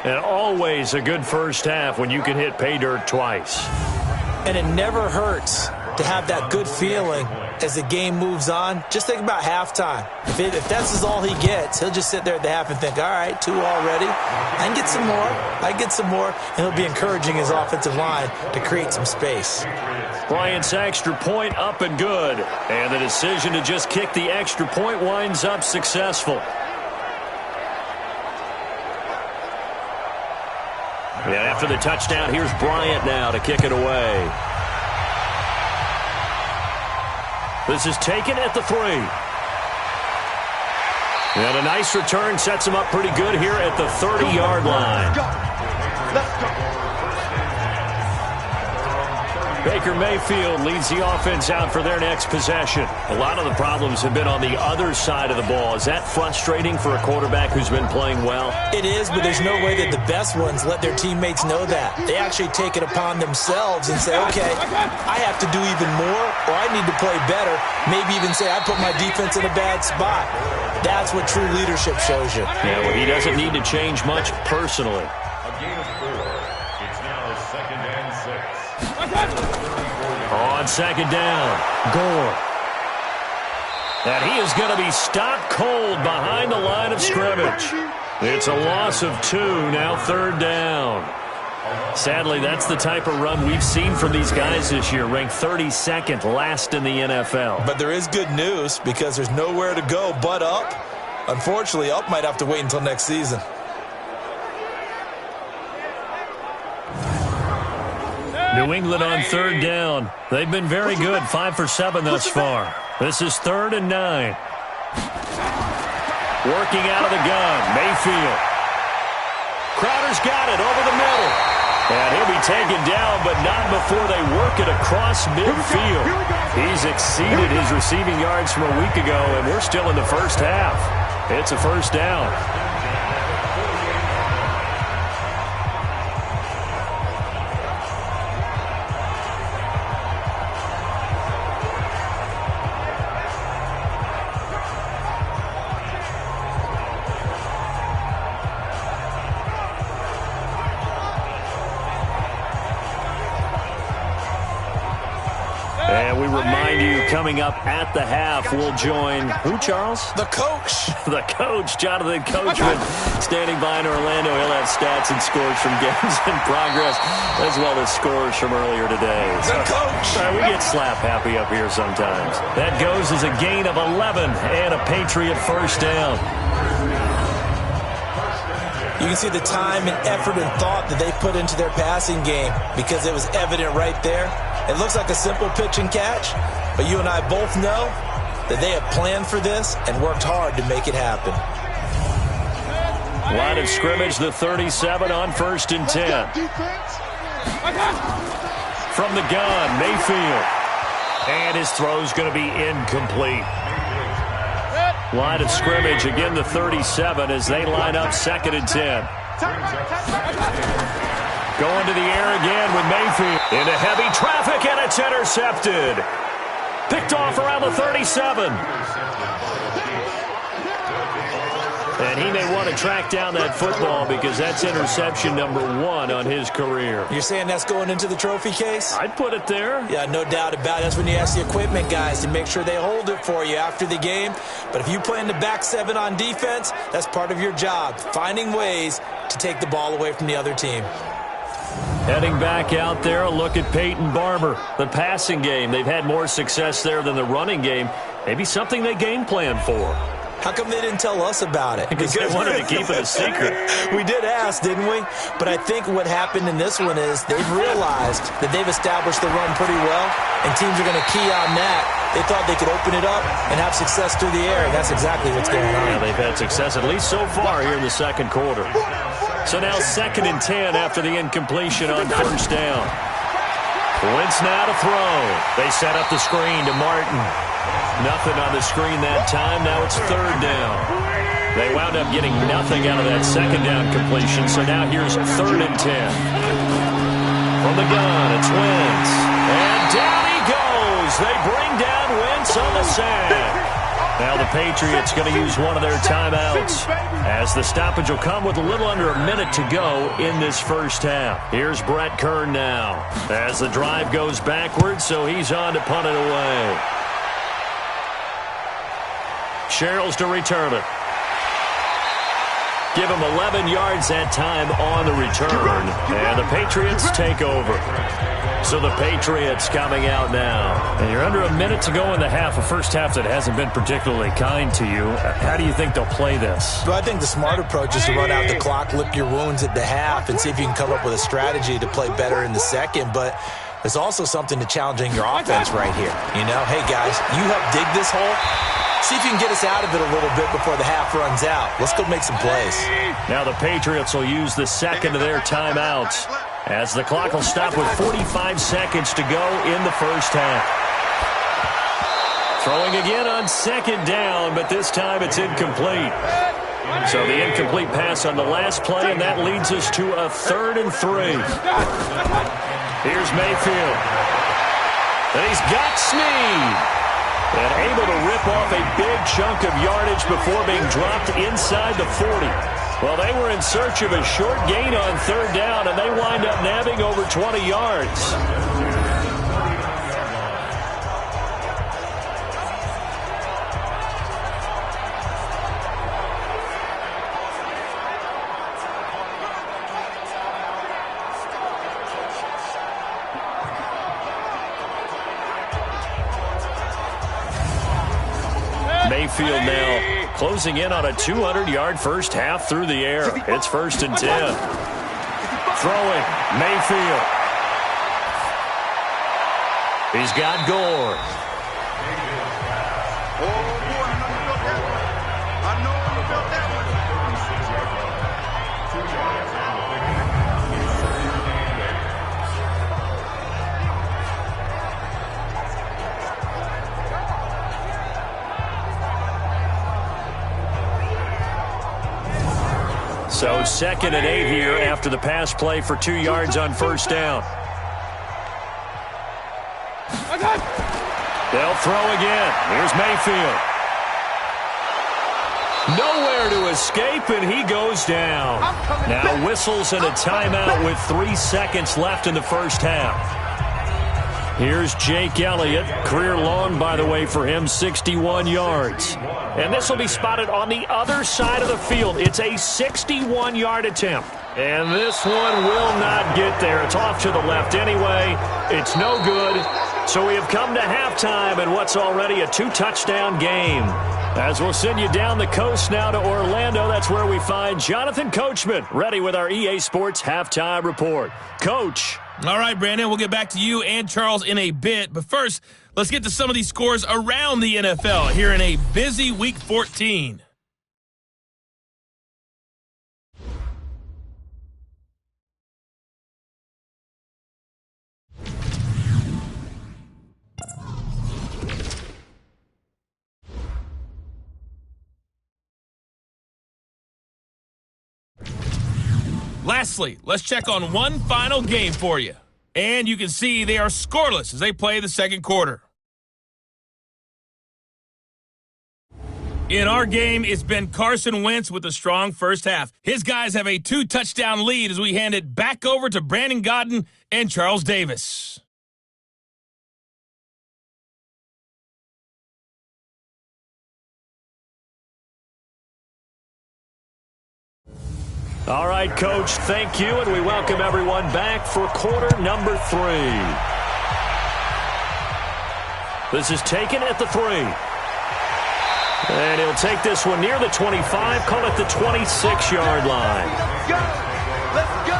And always a good first half when you can hit pay dirt twice. And it never hurts to have that good feeling as the game moves on. Just think about halftime. If that's all he gets, he'll just sit there at the half and think, all right, 2 already. I can get some more. I can get some more. And he'll be encouraging his offensive line to create some space. Bryant's extra point up and good. And the decision to just kick the extra point winds up successful. And after the touchdown, here's Bryant now to kick it away. This is taken at the 3. And a nice return sets him up pretty good here at the 30-yard line. Let's go. Baker Mayfield leads the offense out for their next possession. A lot of the problems have been on the other side of the ball. Is that frustrating for a quarterback who's been playing well? It is, but there's no way that the best ones let their teammates know that. They actually take it upon themselves and say, okay, I have to do even more, or I need to play better. Maybe even say, I put my defense in a bad spot. That's what true leadership shows you. Yeah, well, he doesn't need to change much personally. A gain of 4. It's now 2nd and 6. On second down, Gore. And he is going to be stopped cold behind the line of scrimmage. It's a loss of 2, now 3rd down. Sadly, that's the type of run we've seen from these guys this year, ranked 32nd last in the NFL. But there is good news because there's nowhere to go but up. Unfortunately, up might have to wait until next season. New England on 3rd down. They've been very good, 5 for 7 thus far. This is 3rd and 9. Working out of the gun, Mayfield. Crowder's got it over the middle. And he'll be taken down, but not before they work it across midfield. He's exceeded his receiving yards from a week ago, and we're still in the first half. It's a first down. remind you, coming up at the half, we'll join who, Charles? The coach. The coach, Jonathan Coachman, standing by in Orlando. He'll have stats and scores from games in progress, as well as scores from earlier today. The coach. We get slap happy up here sometimes. That goes as a gain of 11 and a Patriot first down. You can see the time and effort and thought that they put into their passing game because it was evident right there. It looks like a simple pitch and catch, but you and I both know that they have planned for this and worked hard to make it happen. Line of scrimmage, the 37 on 1st and 10. From the gun, Mayfield. And his throw's going to be incomplete. Line of scrimmage, again the 37 as they line up 2nd and 10. Going to the air again with Mayfield. Into heavy traffic, and it's intercepted. Picked off around the 37. And he may want to track down that football because that's interception number 1 on his career. You're saying that's going into the trophy case? I'd put it there. Yeah, no doubt about it. That's when you ask the equipment guys to make sure they hold it for you after the game. But if you play in the back 7 on defense, that's part of your job, finding ways to take the ball away from the other team. Heading back out there, a look at Peyton Barber. The passing game, they've had more success there than the running game. Maybe something they game plan for. How come they didn't tell us about it? Because they wanted to keep it a secret. We did ask, didn't we? But I think what happened in this one is they've realized that they've established the run pretty well, and teams are going to key on that. They thought they could open it up and have success through the air, and that's exactly what's going on. Yeah, they've had success, at least so far, here in the second quarter. So now 2nd and 10 after the incompletion on 1st down. Wentz now to throw. They set up the screen to Martin. Nothing on the screen that time. Now it's 3rd down. They wound up getting nothing out of that 2nd down completion. So now here's 3rd and 10. From the gun, it's Wentz. And down he goes. They bring down Wentz on the sack. Now the Patriots going to use one of their timeouts as the stoppage will come with a little under a minute to go in this first half. Here's Brett Kern now as the drive goes backwards, so he's on to punt it away. Sherrills to return it. Give him 11 yards that time on the return. And the Patriots take over. So the Patriots coming out now. And you're under a minute to go in the half, a first half that hasn't been particularly kind to you. How do you think they'll play this? Well, I think the smart approach is to run out the clock, lick your wounds at the half, and see if you can come up with a strategy to play better in the second. But there's also something to challenging your offense right here. You know, hey, guys, you help dig this hole. See if you can get us out of it a little bit before the half runs out. Let's go make some plays. Now the Patriots will use the second of their timeouts as the clock will stop with 45 seconds to go in the first half. Throwing again on 2nd down, but this time it's incomplete. So the incomplete pass on the last play, and that leads us to a 3rd and 3. Here's Mayfield. And he's got Snead. And able to rip off a big chunk of yardage before being dropped inside the 40. Well, they were in search of a short gain on 3rd down, and they wind up nabbing over 20 yards. Mayfield now closing in on a 200-yard first half through the air. It's 1st and 10. Throwing, Mayfield. He's got Gore. So 2nd and 8 here after the pass play for 2 yards on 1st down. They'll throw again. Here's Mayfield. Nowhere to escape, and he goes down. Now whistles and a timeout with 3 seconds left in the first half. Here's Jake Elliott. Career long, by the way, for him, 61 yards. And this will be spotted on the other side of the field. It's a 61-yard attempt. And this one will not get there. It's off to the left anyway. It's no good. So we have come to halftime in what's already a 2-touchdown game. As we'll send you down the coast now to Orlando, that's where we find Jonathan Coachman, ready with our EA Sports Halftime Report. Coach. All right, Brandon, we'll get back to you and Charles in a bit. But first, let's get to some of these scores around the NFL here in a busy Week 14. Lastly, let's check on one final game for you. And you can see they are scoreless as they play the second quarter. In our game, it's been Carson Wentz with a strong first half. His guys have a 2-touchdown lead as we hand it back over to Brandon Godden and Charles Davis. All right, Coach, thank you, and we welcome everyone back for quarter number 3. This is taken at the 3. And he'll take this one near the 25, call it the 26-yard line. Let's go! Let's go!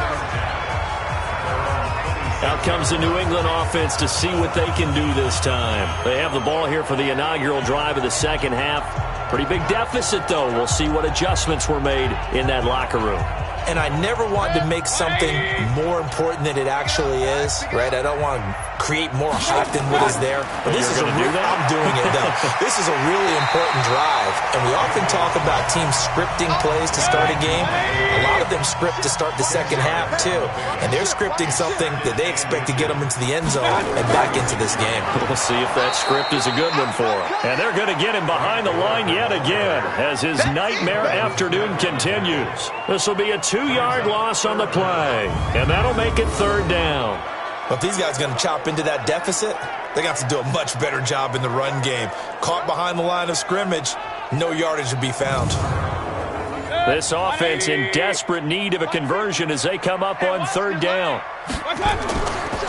Out comes the New England offense to see what they can do this time. They have the ball here for the inaugural drive of the second half. Pretty big deficit, though. We'll see what adjustments were made in that locker room. And I never want to make something more important than it actually is, right? I don't want to create more hype than what is there. But this is I'm doing it, though. This is a really important drive. And we often talk about teams scripting plays to start a game. A lot of them script to start the second half, too. And they're scripting something that they expect to get them into the end zone and back into this game. We'll see if that script is a good one for him. And they're going to get him behind the line yet again as his nightmare afternoon continues. This will be a 2-yard loss on the play, and that'll make it third down. Well, if these guys are going to chop into that deficit, they're going to have to do a much better job in the run game. Caught behind the line of scrimmage, no yardage to be found. This offense in desperate need of a conversion as they come up on third down.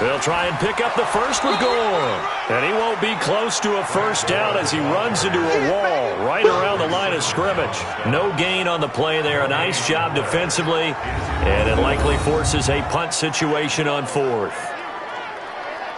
They'll try and pick up the first with Gore. And he won't be close to a first down as he runs into a wall right around the line of scrimmage. No gain on the play there. A nice job defensively. And it likely forces a punt situation on fourth.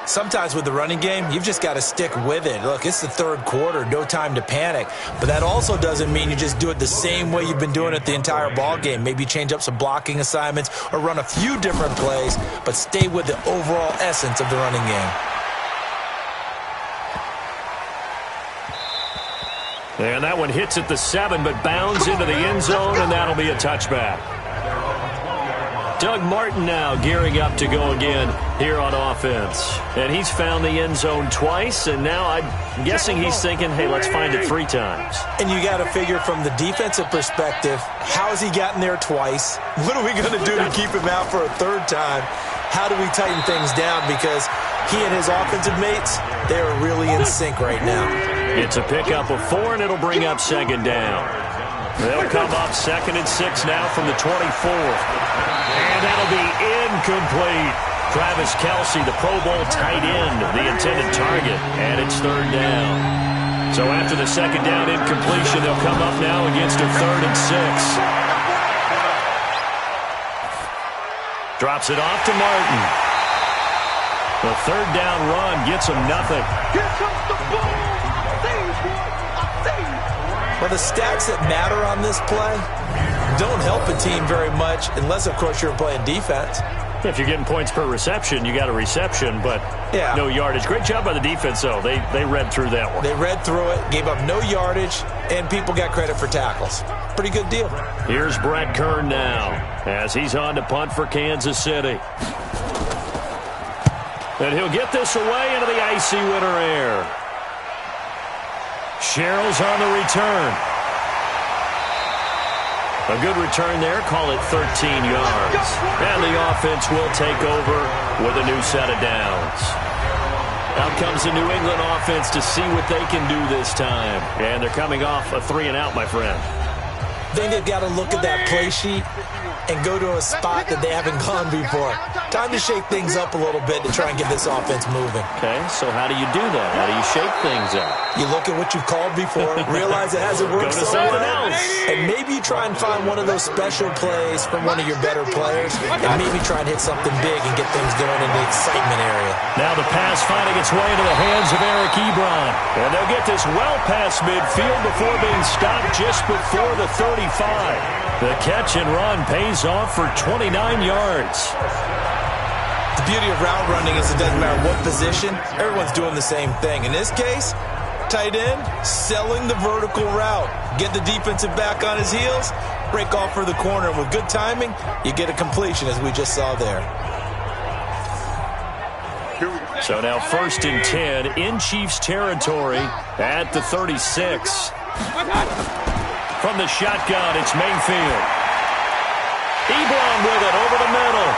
Sometimes with the running game, you've just got to stick with it. Look, it's the third quarter, no time to panic. But that also doesn't mean you just do it the same way you've been doing it the entire ball game. Maybe change up some blocking assignments or run a few different plays, but stay with the overall essence of the running game. And that one hits at the 7, but bounds into the end zone, and that'll be a touchback. Doug Martin now gearing up to go again here on offense. And he's found the end zone twice, and now I'm guessing he's thinking, hey, let's find it 3 times. And you got to figure from the defensive perspective, how has he gotten there twice? What are we going to do to keep him out for a third time? How do we tighten things down? Because he and his offensive mates, they are really in sync right now. It's a pickup of 4, and it'll bring up second down. They'll come up 2nd and 6 now from the 24th. And that'll be incomplete. Travis Kelce, the Pro Bowl tight end, the intended target, and it's third down. So after the second down incompletion, they'll come up now against a 3rd and 6. Drops it off to Martin. The third down run gets him nothing. Here comes the ball. Well, the stats that matter on this play don't help a team very much unless, of course, you're playing defense. If you're getting points per reception, you got a reception, but no yardage. Great job by the defense, though. They read through that one. They read through it, gave up no yardage, and people got credit for tackles. Pretty good deal. Here's Brett Kern now as he's on to punt for Kansas City. And he'll get this away into the icy winter air. Sherrill's on the return. A good return there, call it 13 yards. And the offense will take over with a new set of downs. Out comes the New England offense to see what they can do this time. And they're coming off a 3-and-out, my friend. I think they've got to look at that play sheet and go to a spot that they haven't gone before. Time to shake things up a little bit to try and get this offense moving. Okay, so how do you do that? How do you shake things up? You look at what you've called before, realize it hasn't worked Go to something else. and maybe you try and find one of those special plays from one of your better players, and maybe try and hit something big and get things going in the excitement area. Now the pass finding its way into the hands of Eric Ebron. And they'll get this well past midfield before being stopped just before the 35. The catch and run pays off for 29 yards. The beauty of route running is it doesn't matter what position, everyone's doing the same thing. In this case, tight end, selling the vertical route. Get the defensive back on his heels, break off for the corner. And with good timing, you get a completion, as we just saw there. So now 1st and 10 in Chiefs territory at the 36. From the shotgun, it's Mayfield. Ebron with it over the middle.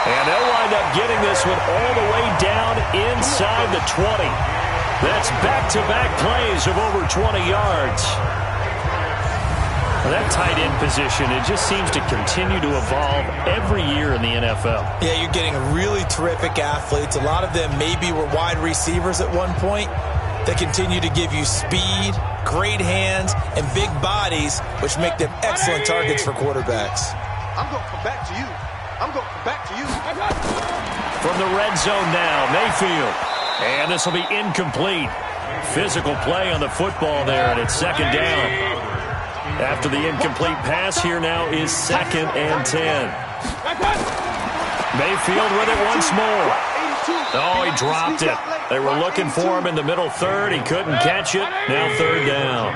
And they'll wind up getting this one all the way down inside the 20. That's back-to-back plays of over 20 yards. Well, that tight end position, it just seems to continue to evolve every year in the NFL. Yeah, you're getting really terrific athletes. A lot of them maybe were wide receivers at one point. They continue to give you speed, great hands, and big bodies, which make them excellent targets for quarterbacks. I'm going to come back to you. I'm going to come back to you. From the red zone now, Mayfield. And this will be incomplete. Physical play on the football there, and it's 2nd down. After the incomplete pass, here now is 2nd and 10. Mayfield with it once more. Oh, he dropped it. They were looking for him in the middle third. He couldn't catch it. Now 3rd down.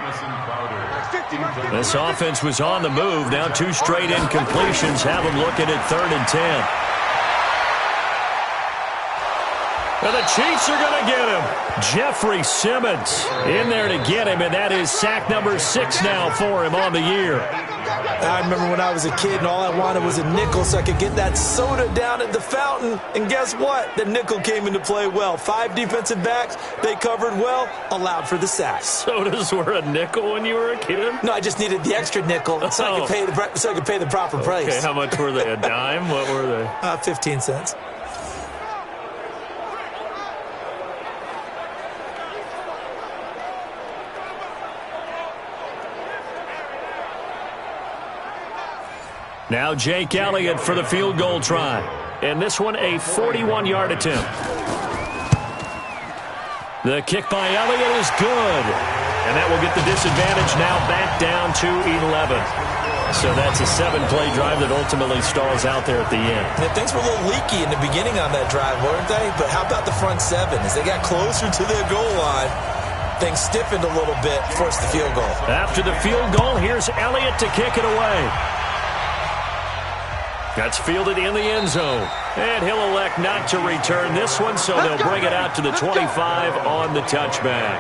This offense was on the move. Now 2 straight incompletions have them looking at 3rd and 10. And the Chiefs are going to get him. Jeffrey Simmons in there to get him, and that is sack number 6 now for him on the year. I remember when I was a kid and all I wanted was a nickel so I could get that soda down at the fountain. And guess what? The nickel came into play well. 5 defensive backs, they covered well, allowed for the sack. Sodas were a nickel when you were a kid? No, I just needed the extra nickel so I could pay the proper price. Okay, how much were they? A dime? What were they? 15 cents. Now Jake Elliott for the field goal try. And this one a 41-yard attempt. The kick by Elliott is good. And that will get the disadvantage now back down to 11. So that's a 7-play drive that ultimately stalls out there at the end. And things were a little leaky in the beginning on that drive, weren't they? But how about the front 7? As they got closer to their goal line, things stiffened a little bit, forced the field goal. After the field goal, here's Elliott to kick it away. That's fielded in the end zone. And he'll elect not to return this one, so they'll bring it out to the 25 on the touchback.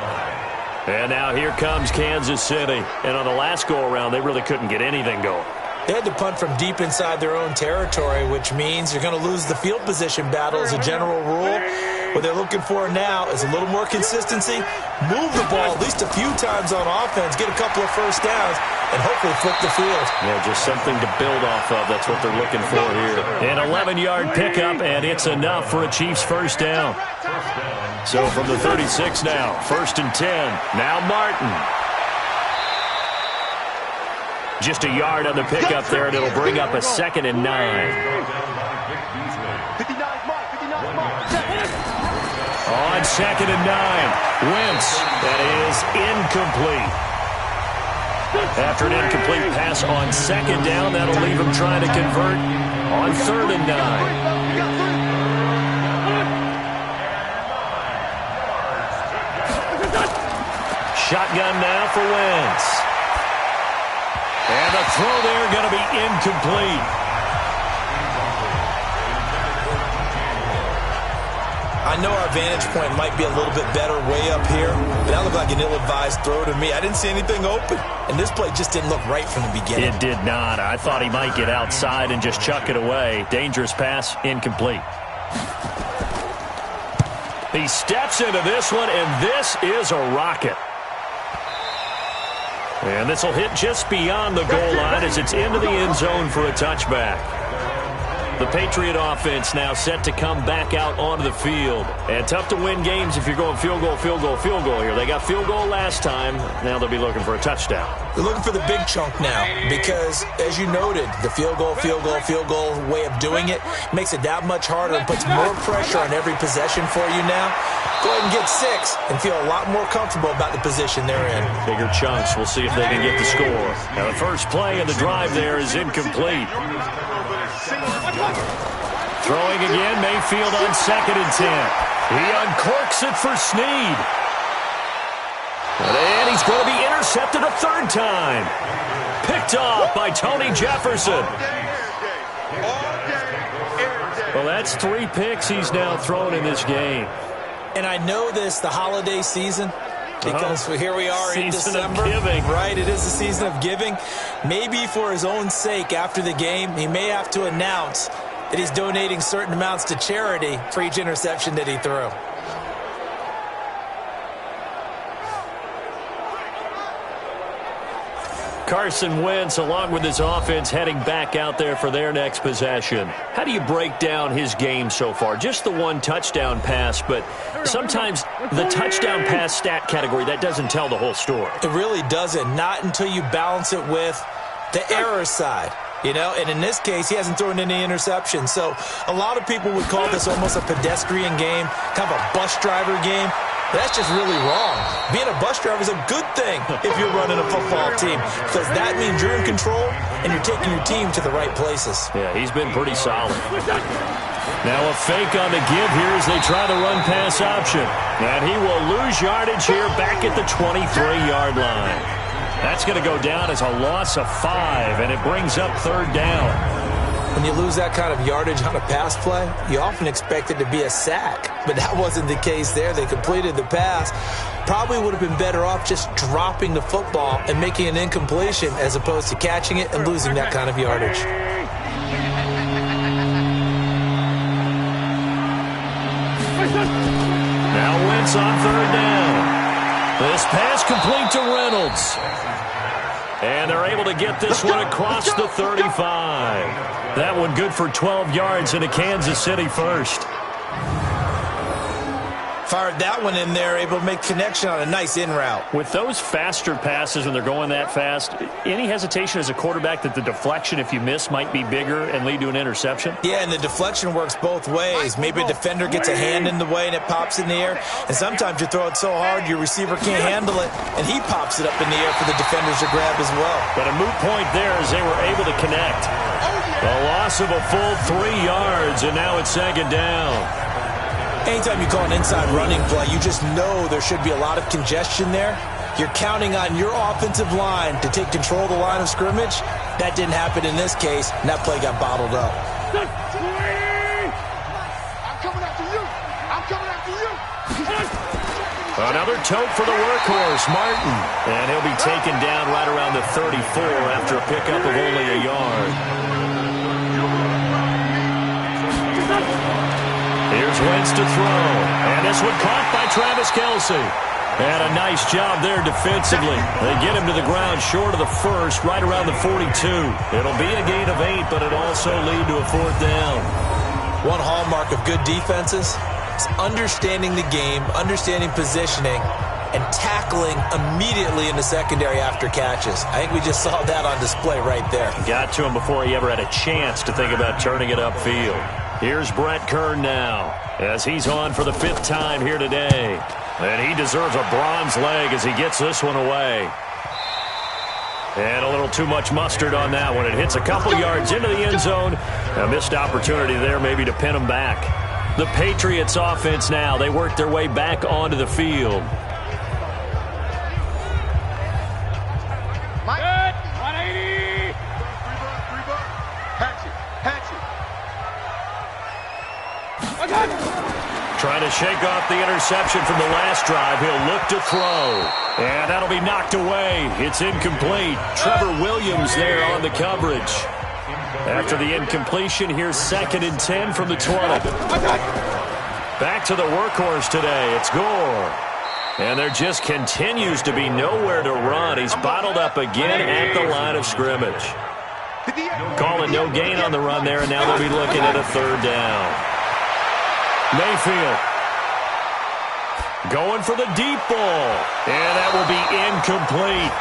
And now here comes Kansas City. And on the last go-around, they really couldn't get anything going. They had to punt from deep inside their own territory, which means you're going to lose the field position battle as a general rule. What they're looking for now is a little more consistency, move the ball at least a few times on offense, get a couple of first downs, and hopefully flip the field. Yeah, just something to build off of. That's what they're looking for here. An 11-yard pickup, and it's enough for a Chiefs first down. So from the 36 now, 1st and 10. Now Martin. Just a yard on the pickup there, and it'll bring up a 2nd and 9. On 2nd and 9, Wentz. That is incomplete. After an incomplete pass on 2nd down, that'll leave him trying to convert on 3rd and 9. Shotgun now for Wentz. And the throw there going to be incomplete. I know our vantage point might be a little bit better way up here, but that looked like an ill-advised throw to me. I didn't see anything open, and this play just didn't look right from the beginning. It did not. I thought he might get outside and just chuck it away. Dangerous pass, incomplete. He steps into this one, and this is a rocket. And this will hit just beyond the goal line as it's into the end zone for a touchback. The Patriot offense now set to come back out onto the field. And tough to win games if you're going field goal, field goal, field goal here. They got field goal last time. Now they'll be looking for a touchdown. They're looking for the big chunk now because, as you noted, the field goal way of doing it makes it that much harder and puts more pressure on every possession for you now. Go ahead and get 6 and feel a lot more comfortable about the position they're in. Bigger chunks. We'll see if they can get the score. Now the first play in the drive there is incomplete. Throwing again, Mayfield on 2nd and 10. He uncorks it for Snead. And he's going to be intercepted a 3rd time. Picked off by Tony Jefferson. Well, that's 3 picks he's now thrown in this game. And I know this, the holiday season, because here we are in December. Right, it is the season of giving. Maybe for his own sake after the game, he may have to announce that he's donating certain amounts to charity for each interception that he threw. Carson Wentz, along with his offense, heading back out there for their next possession. How do you break down his game so far? Just the 1 touchdown pass, but sometimes the touchdown pass stat category, that doesn't tell the whole story. It really doesn't, not until you balance it with the error side. You know, and in this case, he hasn't thrown any interceptions. So a lot of people would call this almost a pedestrian game, kind of a bus driver game. That's just really wrong. Being a bus driver is a good thing if you're running a football team because that means you're in control and you're taking your team to the right places. Yeah, he's been pretty solid. Now a fake on the give here as they try the run-pass option. And he will lose yardage here back at the 23-yard line. That's going to go down as a loss of 5, and it brings up 3rd down. When you lose that kind of yardage on a pass play, you often expect it to be a sack. But that wasn't the case there. They completed the pass. Probably would have been better off just dropping the football and making an incompletion as opposed to catching it and losing that kind of yardage. Now Wentz on 3rd down. This pass complete to Reynolds. And they're able to get this one across the 35. That one good for 12 yards into Kansas City first. Fired that one in there, able to make connection on a nice in route. With those faster passes when they're going that fast, any hesitation as a quarterback that the deflection, if you miss, might be bigger and lead to an interception? Yeah, and the deflection works both ways. Maybe a defender gets a hand in the way and it pops in the air. And sometimes you throw it so hard your receiver can't handle it, and he pops it up in the air for the defenders to grab as well. But a moot point there as they were able to connect. A loss of a full 3 yards, and now it's 2nd down. Anytime you call an inside running play, you just know there should be a lot of congestion there. You're counting on your offensive line to take control of the line of scrimmage. That didn't happen in this case, and that play got bottled up. I'm coming after you. I'm coming after you. Another tote for the workhorse, Martin. And he'll be taken down right around the 34 after a pickup of only a yard. Here's Wentz to throw. And this one caught by Travis Kelce. And a nice job there defensively. They get him to the ground short of the first, right around the 42. It'll be a gain of 8, but it'll also lead to a 4th down. One hallmark of good defenses is understanding the game, understanding positioning, and tackling immediately in the secondary after catches. I think we just saw that on display right there. Got to him before he ever had a chance to think about turning it upfield. Here's Brett Kern now as he's on for the 5th time here today. And he deserves a bronze leg as he gets this one away. And a little too much mustard on that one. It hits a couple yards into the end zone. A missed opportunity there maybe to pin him back. The Patriots offense now, they work their way back onto the field. Mike, 180. Hatchet. Trying to shake off the interception from the last drive. He'll look to throw. And that'll be knocked away. It's incomplete. Trevor Williams there on the coverage. After the incompletion, here's 2nd and 10 from the 20. Back to the workhorse today. It's Gore. And there just continues to be nowhere to run. He's bottled up again at the line of scrimmage. Calling no gain on the run there, and now they'll be looking at a third down. Mayfield going for the deep ball, and that will be incomplete.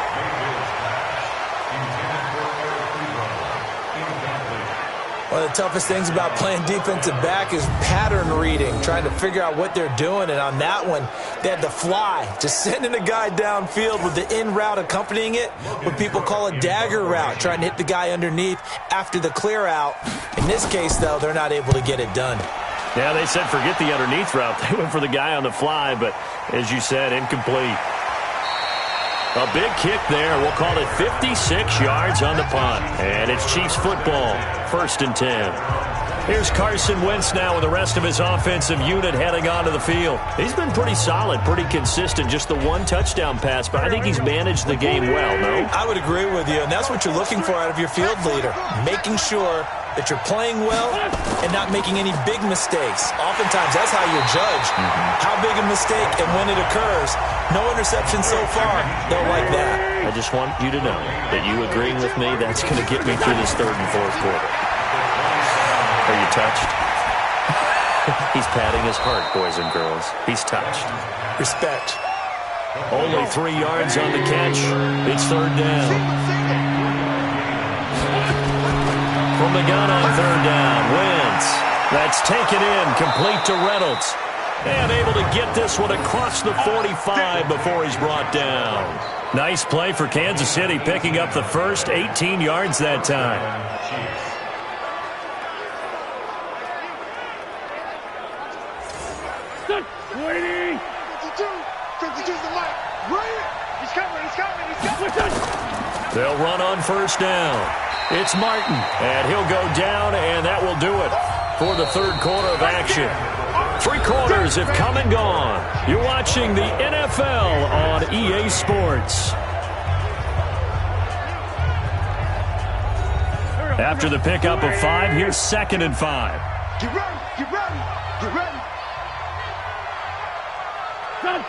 One of the toughest things about playing defensive back is pattern reading, trying to figure out what they're doing. And on that one, they had to fly, just sending a guy downfield with the in route accompanying it, what people call a dagger route, trying to hit the guy underneath after the clear out. In this case, though, they're not able to get it done. Yeah, they said forget the underneath route. They went for the guy on the fly, but as you said, incomplete. A big kick there. We'll call it 56 yards on the punt. And it's Chiefs football, 1st and 10. Here's Carson Wentz now with the rest of his offensive unit heading onto the field. He's been pretty solid, pretty consistent. Just the one touchdown pass, but I think he's managed the game well, no? I would agree with you, and that's what you're looking for out of your field leader, making sure that you're playing well and not making any big mistakes. Oftentimes, that's how you're judged. How big a mistake and when it occurs. No interception so far. Don't like that. I just want you to know that you agreeing with me, that's going to get me through this 3rd and 4th quarter. Are you touched? He's patting his heart, boys and girls. He's touched. Respect. Only 3 yards on the catch. It's 3rd down. From the gun on 3rd down, Wentz. That's taken in, complete to Reynolds. And able to get this one across the 45 before he's brought down. Nice play for Kansas City, picking up the first 18 yards that time. Waiting. 52's the mic. Right. He's coming. They'll run on 1st down. It's Martin, and he'll go down, and that will do it for the 3rd quarter of action. 3 quarters have come and gone. You're watching the NFL on EA Sports. After the pickup of 5, here's 2nd and 5. Get ready. Get ready. Get ready. Done.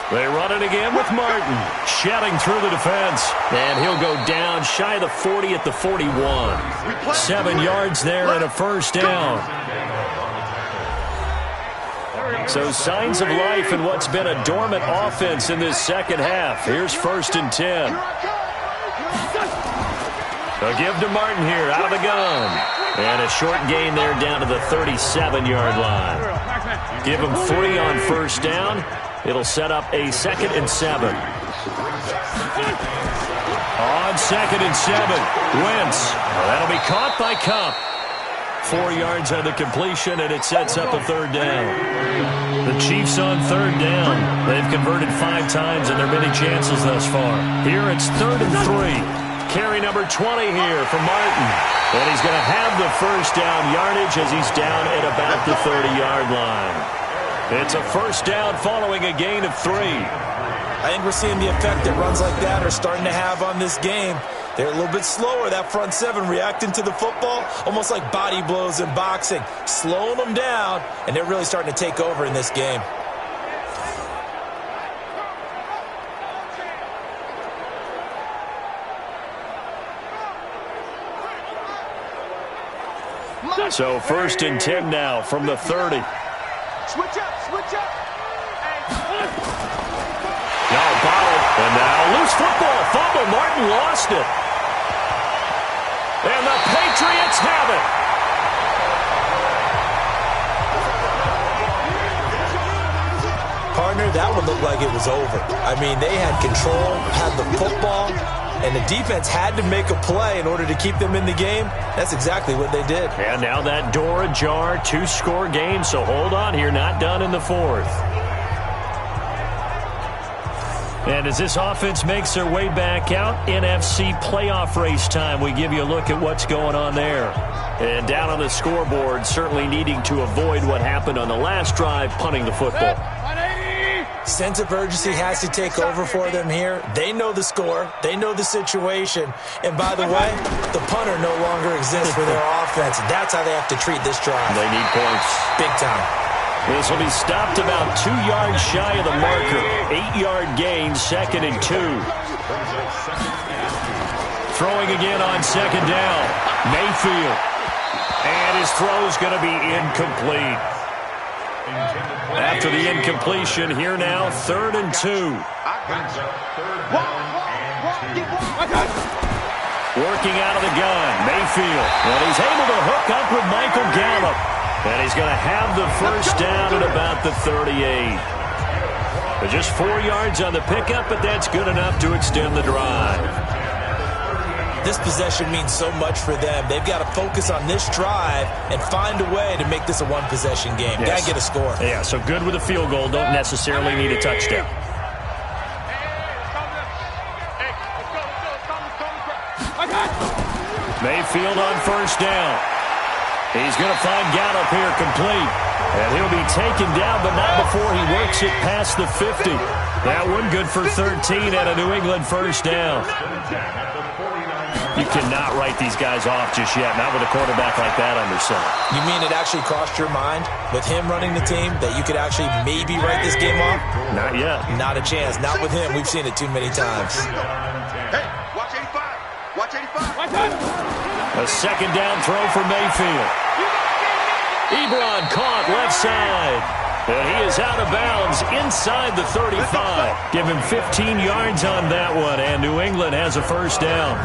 They run it again with Martin, shedding through the defense. And he'll go down shy of the 40 at the 41. 7 yards there and a 1st down. So signs of life in what's been a dormant offense in this 2nd half. Here's 1st and 10. They'll give to Martin here out of the gun. And a short gain there down to the 37-yard line. Give him 3 on 1st down. It'll set up a 2nd and 7. On 2nd and 7, Wentz. That'll be caught by Cup. 4 yards on the completion, and it sets up a 3rd down. The Chiefs on 3rd down. They've converted 5 times in their many chances thus far. Here it's 3rd and 3. Carry number 20 here for Martin. And he's going to have the 1st down yardage as he's down at about the 30-yard line. It's a 1st down following a gain of 3. I think we're seeing the effect that runs like that are starting to have on this game. They're a little bit slower, that front 7, reacting to the football, almost like body blows in boxing, slowing them down, and they're really starting to take over in this game. So 1st and 10 now from the 30. Switch up. Now bottled, and now loose football. Fumble. Martin lost it. And the Patriots have it. Partner, that one looked like it was over. I mean, they had control, had the football, and the defense had to make a play in order to keep them in the game. That's exactly what they did. And now that door ajar, 2-score game, so hold on here, not done in the 4th. And as this offense makes their way back out, NFC playoff race time, we give you a look at what's going on there. And down on the scoreboard, certainly needing to avoid what happened on the last drive, punting the football. Sense of urgency has to take over for them here. They know the score. They know the situation. And by the way, the punter no longer exists for their offense. That's how they have to treat this drive. They need points. Big time. This will be stopped about 2 yards shy of the marker. 8-yard gain, 2nd and 2. Throwing again on 2nd down. Mayfield. And his throw's going to be incomplete. After the incompletion, here now, 3rd and 2. Working out of the gun, Mayfield. And he's able to hook up with Michael Gallup. And he's going to have the first down at about the 38. But just 4 yards on the pickup, but that's good enough to extend the drive. This possession means so much for them. They've got to focus on this drive and find a way to make this a one-possession game. Yes. Got to get a score. Yeah, so good with a field goal. Don't necessarily need a touchdown. Mayfield on 1st down. He's going to find Gallup here complete. And he'll be taken down, but not before he works it past the 50. That one good for 13 at a New England 1st down. You cannot write these guys off just yet, not with a quarterback like that under center. You mean it actually crossed your mind with him running the team that you could actually maybe write this game off? Not yet. Not a chance. Not with him. We've seen it too many times. Hey, watch 85. Watch 85. A 2nd down throw for Mayfield. Ebron caught left side. And he is out of bounds inside the 35. Give him 15 yards on that one, and New England has a 1st down.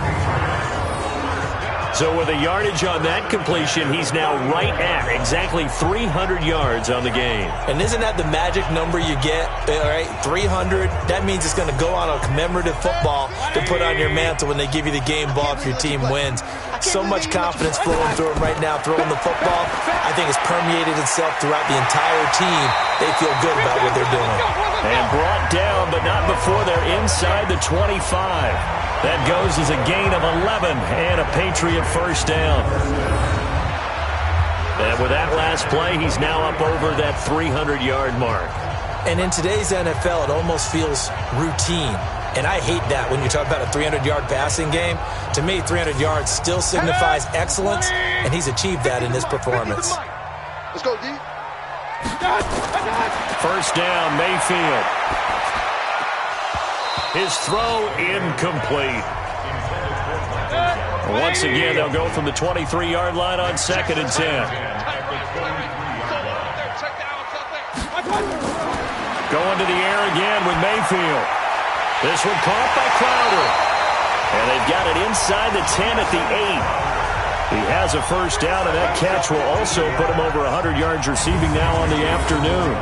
So with a yardage on that completion, he's now right at exactly 300 yards on the game. And isn't that the magic number you get, right? 300. That means it's going to go on a commemorative football to put on your mantle when they give you the game ball if your team wins. So much confidence flowing through him right now, throwing the football. I think it's permeated itself throughout the entire team. They feel good about what they're doing. And brought down, but not before they're inside the 25. That goes as a gain of 11 and a Patriot 1st down. And with that last play, he's now up over that 300-yard mark. And in today's NFL, it almost feels routine. And I hate that when you talk about a 300-yard passing game. To me, 300 yards still signifies excellence, and he's achieved that in this performance. Let's go, D. 1st down, Mayfield. His throw incomplete. Once again, they'll go from the 23-yard line on 2nd and 10. Going to the air again with Mayfield. This one caught by Crowder. And they've got it inside the 10 at the 8. He has a 1st down, and that catch will also put him over 100 yards receiving now on the afternoon.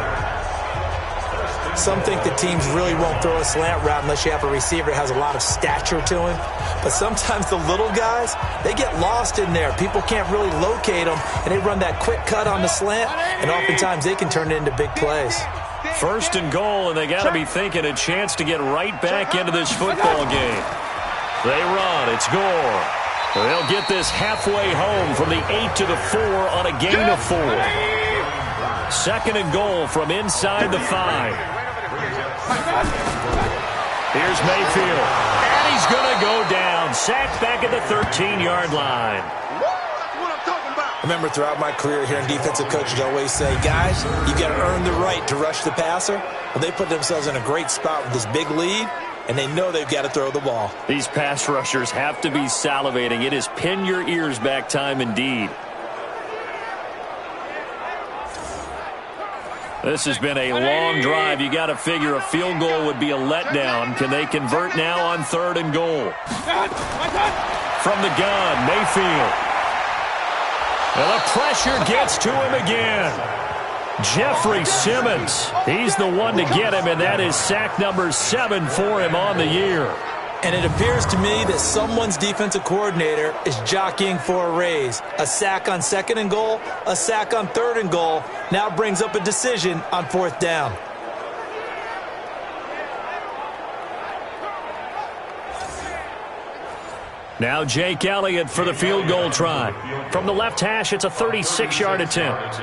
Some think the teams really won't throw a slant route unless you have a receiver that has a lot of stature to him. But sometimes the little guys, they get lost in there. People can't really locate them, and they run that quick cut on the slant, and oftentimes they can turn it into big plays. 1st and goal, and they got to be thinking a chance to get right back into this football game. They run. It's Gore. They'll get this halfway home from the 8 to the 4 on a gain of 4. 2nd and goal from inside the 5. Here's Mayfield. And he's going to go down. Sacked back at the 13-yard line. Remember, throughout my career here in defensive coaches, I always say, guys, you got to earn the right to rush the passer. Well, they put themselves in a great spot with this big lead, and they know they've got to throw the ball. These pass rushers have to be salivating. It is pin your ears back time indeed. This has been a long drive. You got to figure a field goal would be a letdown. Can they convert now on 3rd and goal? From the gun, Mayfield. And the pressure gets to him again. Jeffrey Simmons, he's the one to get him, and that is sack number 7 for him on the year. And it appears to me that someone's defensive coordinator is jockeying for a raise. A sack on 2nd and goal, a sack on 3rd and goal, now brings up a decision on 4th down. Now Jake Elliott for the field goal try. From the left hash, it's a 36-yard attempt.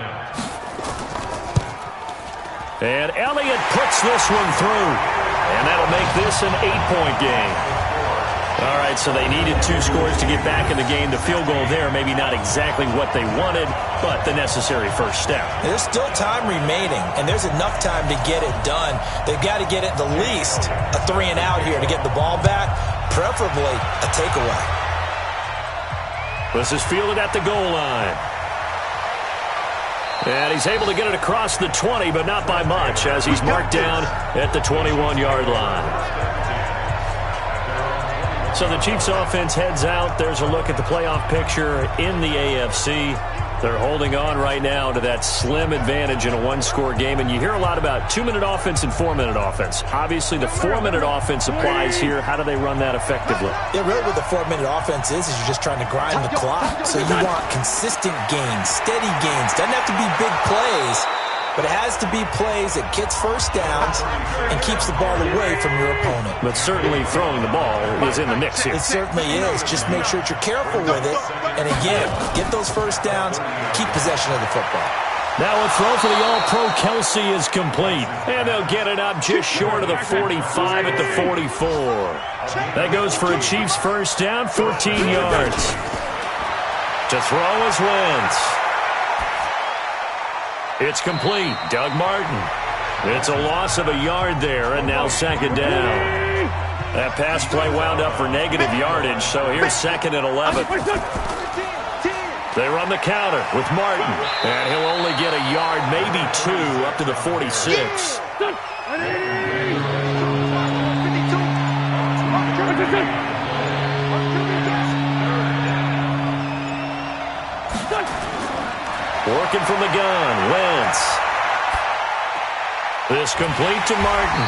And Elliott puts this one through. And that'll make this an 8-point game. All right, so they needed 2 scores to get back in the game. The field goal there, maybe not exactly what they wanted, but the necessary first step. There's still time remaining, and there's enough time to get it done. They've got to get it the least a 3-and-out here to get the ball back, preferably a takeaway. This is fielded at the goal line. And he's able to get it across the 20, but not by much, as he's marked down at the 21-yard line. So the Chiefs offense heads out. There's a look at the playoff picture in the AFC. They're holding on right now to that slim advantage in a 1-score game. And you hear a lot about 2-minute offense and 4-minute offense. Obviously, the 4-minute offense applies here. How do they run that effectively? Yeah, really what the 4-minute offense is you're just trying to grind the clock. So you want consistent gains, steady gains. Doesn't have to be big plays, but it has to be plays that gets first downs and keeps the ball away from your opponent. But certainly throwing the ball is in the mix here. It certainly is. Just make sure that you're careful with it. And again, get those first downs, keep possession of the football. Now a throw for the All-Pro Kelsey is complete. And they'll get it up just short of the 45 at the 44. That goes for a Chiefs first down, 14 yards. To throw is Wentz. It's complete. Doug Martin. It's a loss of a yard there, and now second down. That pass play wound up for negative yardage, so here's second and 11. They run the counter with Martin, and he'll only get a yard, maybe 2, up to the 46. Working from the gun, Wentz. This complete to Martin.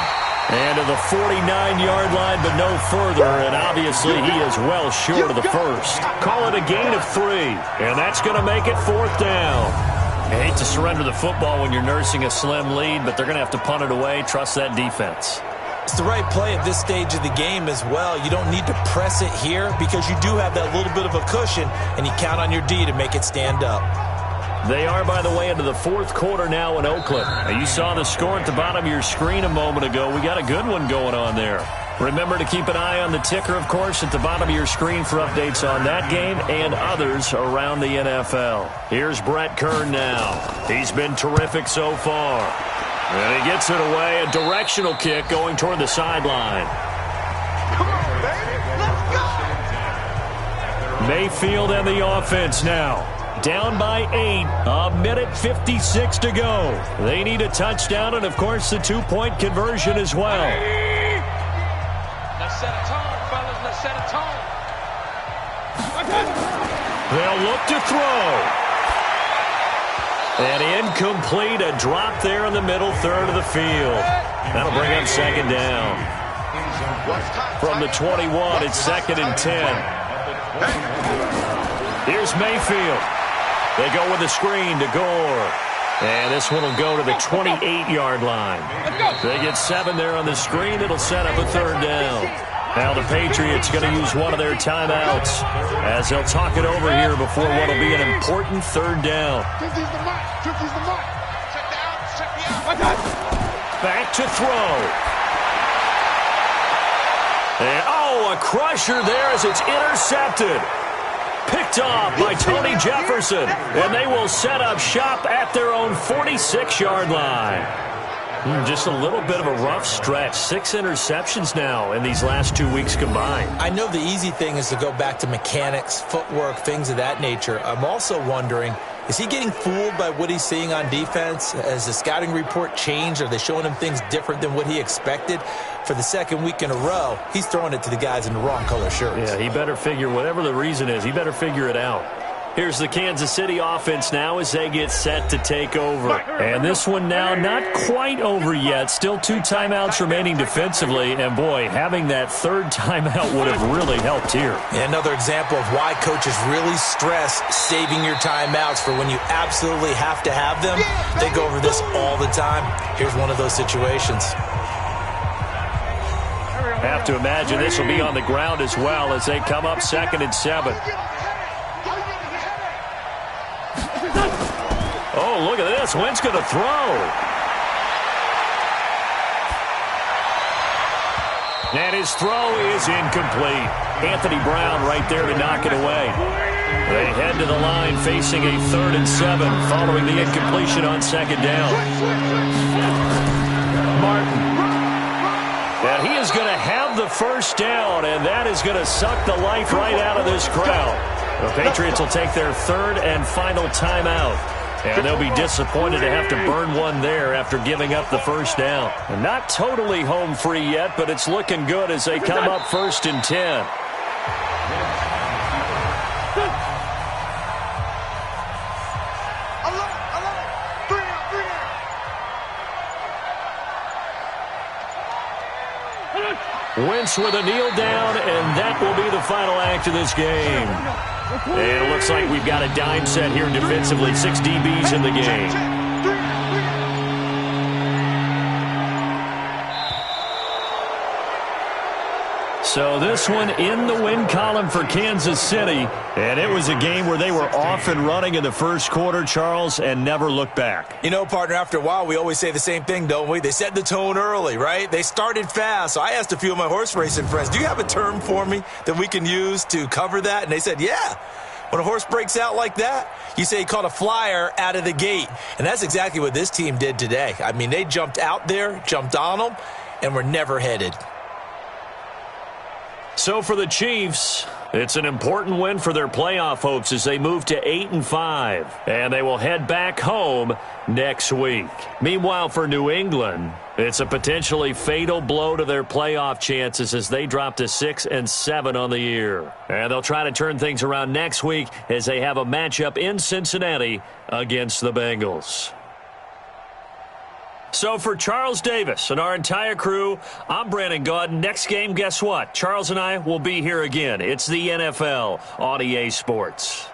And to the 49-yard line, but no further. And obviously, he is well short of the first. Call it a gain of 3. And that's going to make it 4th down. I hate to surrender the football when you're nursing a slim lead, but they're going to have to punt it away. Trust that defense. It's the right play at this stage of the game as well. You don't need to press it here because you do have that little bit of a cushion, and you count on your D to make it stand up. They are, by the way, into the 4th quarter now in Oakland. Now, you saw the score at the bottom of your screen a moment ago. We got a good one going on there. Remember to keep an eye on the ticker, of course, at the bottom of your screen for updates on that game and others around the NFL. Here's Brett Kern now. He's been terrific so far. And he gets it away, a directional kick going toward the sideline. Come on, baby. Let's go. Mayfield and the offense now. Down by 8, a minute 56 to go. They need a touchdown and, of course, the 2-point conversion as well. Let's set a tone, fellas. Let's set a tone. They'll look to throw. And incomplete, a drop there in the middle third of the field. That'll bring up second down. From the 21, it's 2nd and 10. Here's Mayfield. They go with the screen to Gore. And this one will go to the 28-yard line. They get 7 there on the screen. It'll set up a 3rd down. Now the Patriots going to use one of their timeouts as they'll talk it over here before what will be an important 3rd down. Back to throw. And, a crusher there as it's intercepted. Picked off by Tony Jefferson, and they will set up shop at their own 46-yard line. Just a little bit of a rough stretch. 6 interceptions now in these last 2 weeks combined. I know the easy thing is to go back to mechanics, footwork, things of that nature. I'm also wondering, is he getting fooled by what he's seeing on defense? Has the scouting report changed? Are they showing him things different than what he expected? For the 2nd week in a row, he's throwing it to the guys in the wrong color shirts. Yeah, he better figure, whatever the reason is, he better figure it out. Here's the Kansas City offense now as they get set to take over. And this one now not quite over yet. Still 2 timeouts remaining defensively. And, boy, having that 3rd timeout would have really helped here. And another example of why coaches really stress saving your timeouts for when you absolutely have to have them. They go over this all the time. Here's one of those situations. Have to imagine this will be on the ground as well as they come up 2nd and 7. Oh, look at this. Wentz going to throw. And his throw is incomplete. Anthony Brown right there to knock it away. They head to the line facing a 3rd and 7 following the incompletion on 2nd down. Martin. And he is going to have the first down, and that is going to suck the life right out of this crowd. The Patriots will take their 3rd and final timeout. And they'll be disappointed to have to burn one there after giving up the first down. And not totally home free yet, but it's looking good as they come up 1st and 10. Wentz with a kneel down, and that will be the final act of this game. And it looks like we've got a dime set here defensively. 6 DBs in the game. So this one in the win column for Kansas City. And it was a game where they were off and running in the first quarter, Charles, and never looked back. You know, partner, after a while, we always say the same thing, don't we? They set the tone early, right? They started fast. So I asked a few of my horse racing friends, do you have a term for me that we can use to cover that? And they said, yeah. When a horse breaks out like that, you say he caught a flyer out of the gate. And that's exactly what this team did today. I mean, they jumped out there, jumped on them, and were never headed. So for the Chiefs, it's an important win for their playoff hopes as they move to 8-5. And they will head back home next week. Meanwhile, for New England, it's a potentially fatal blow to their playoff chances as they drop to 6-7 on the year. And they'll try to turn things around next week as they have a matchup in Cincinnati against the Bengals. So for Charles Davis and our entire crew, I'm Brandon Gaudin. Next game, guess what? Charles and I will be here again. It's the NFL on EA Sports.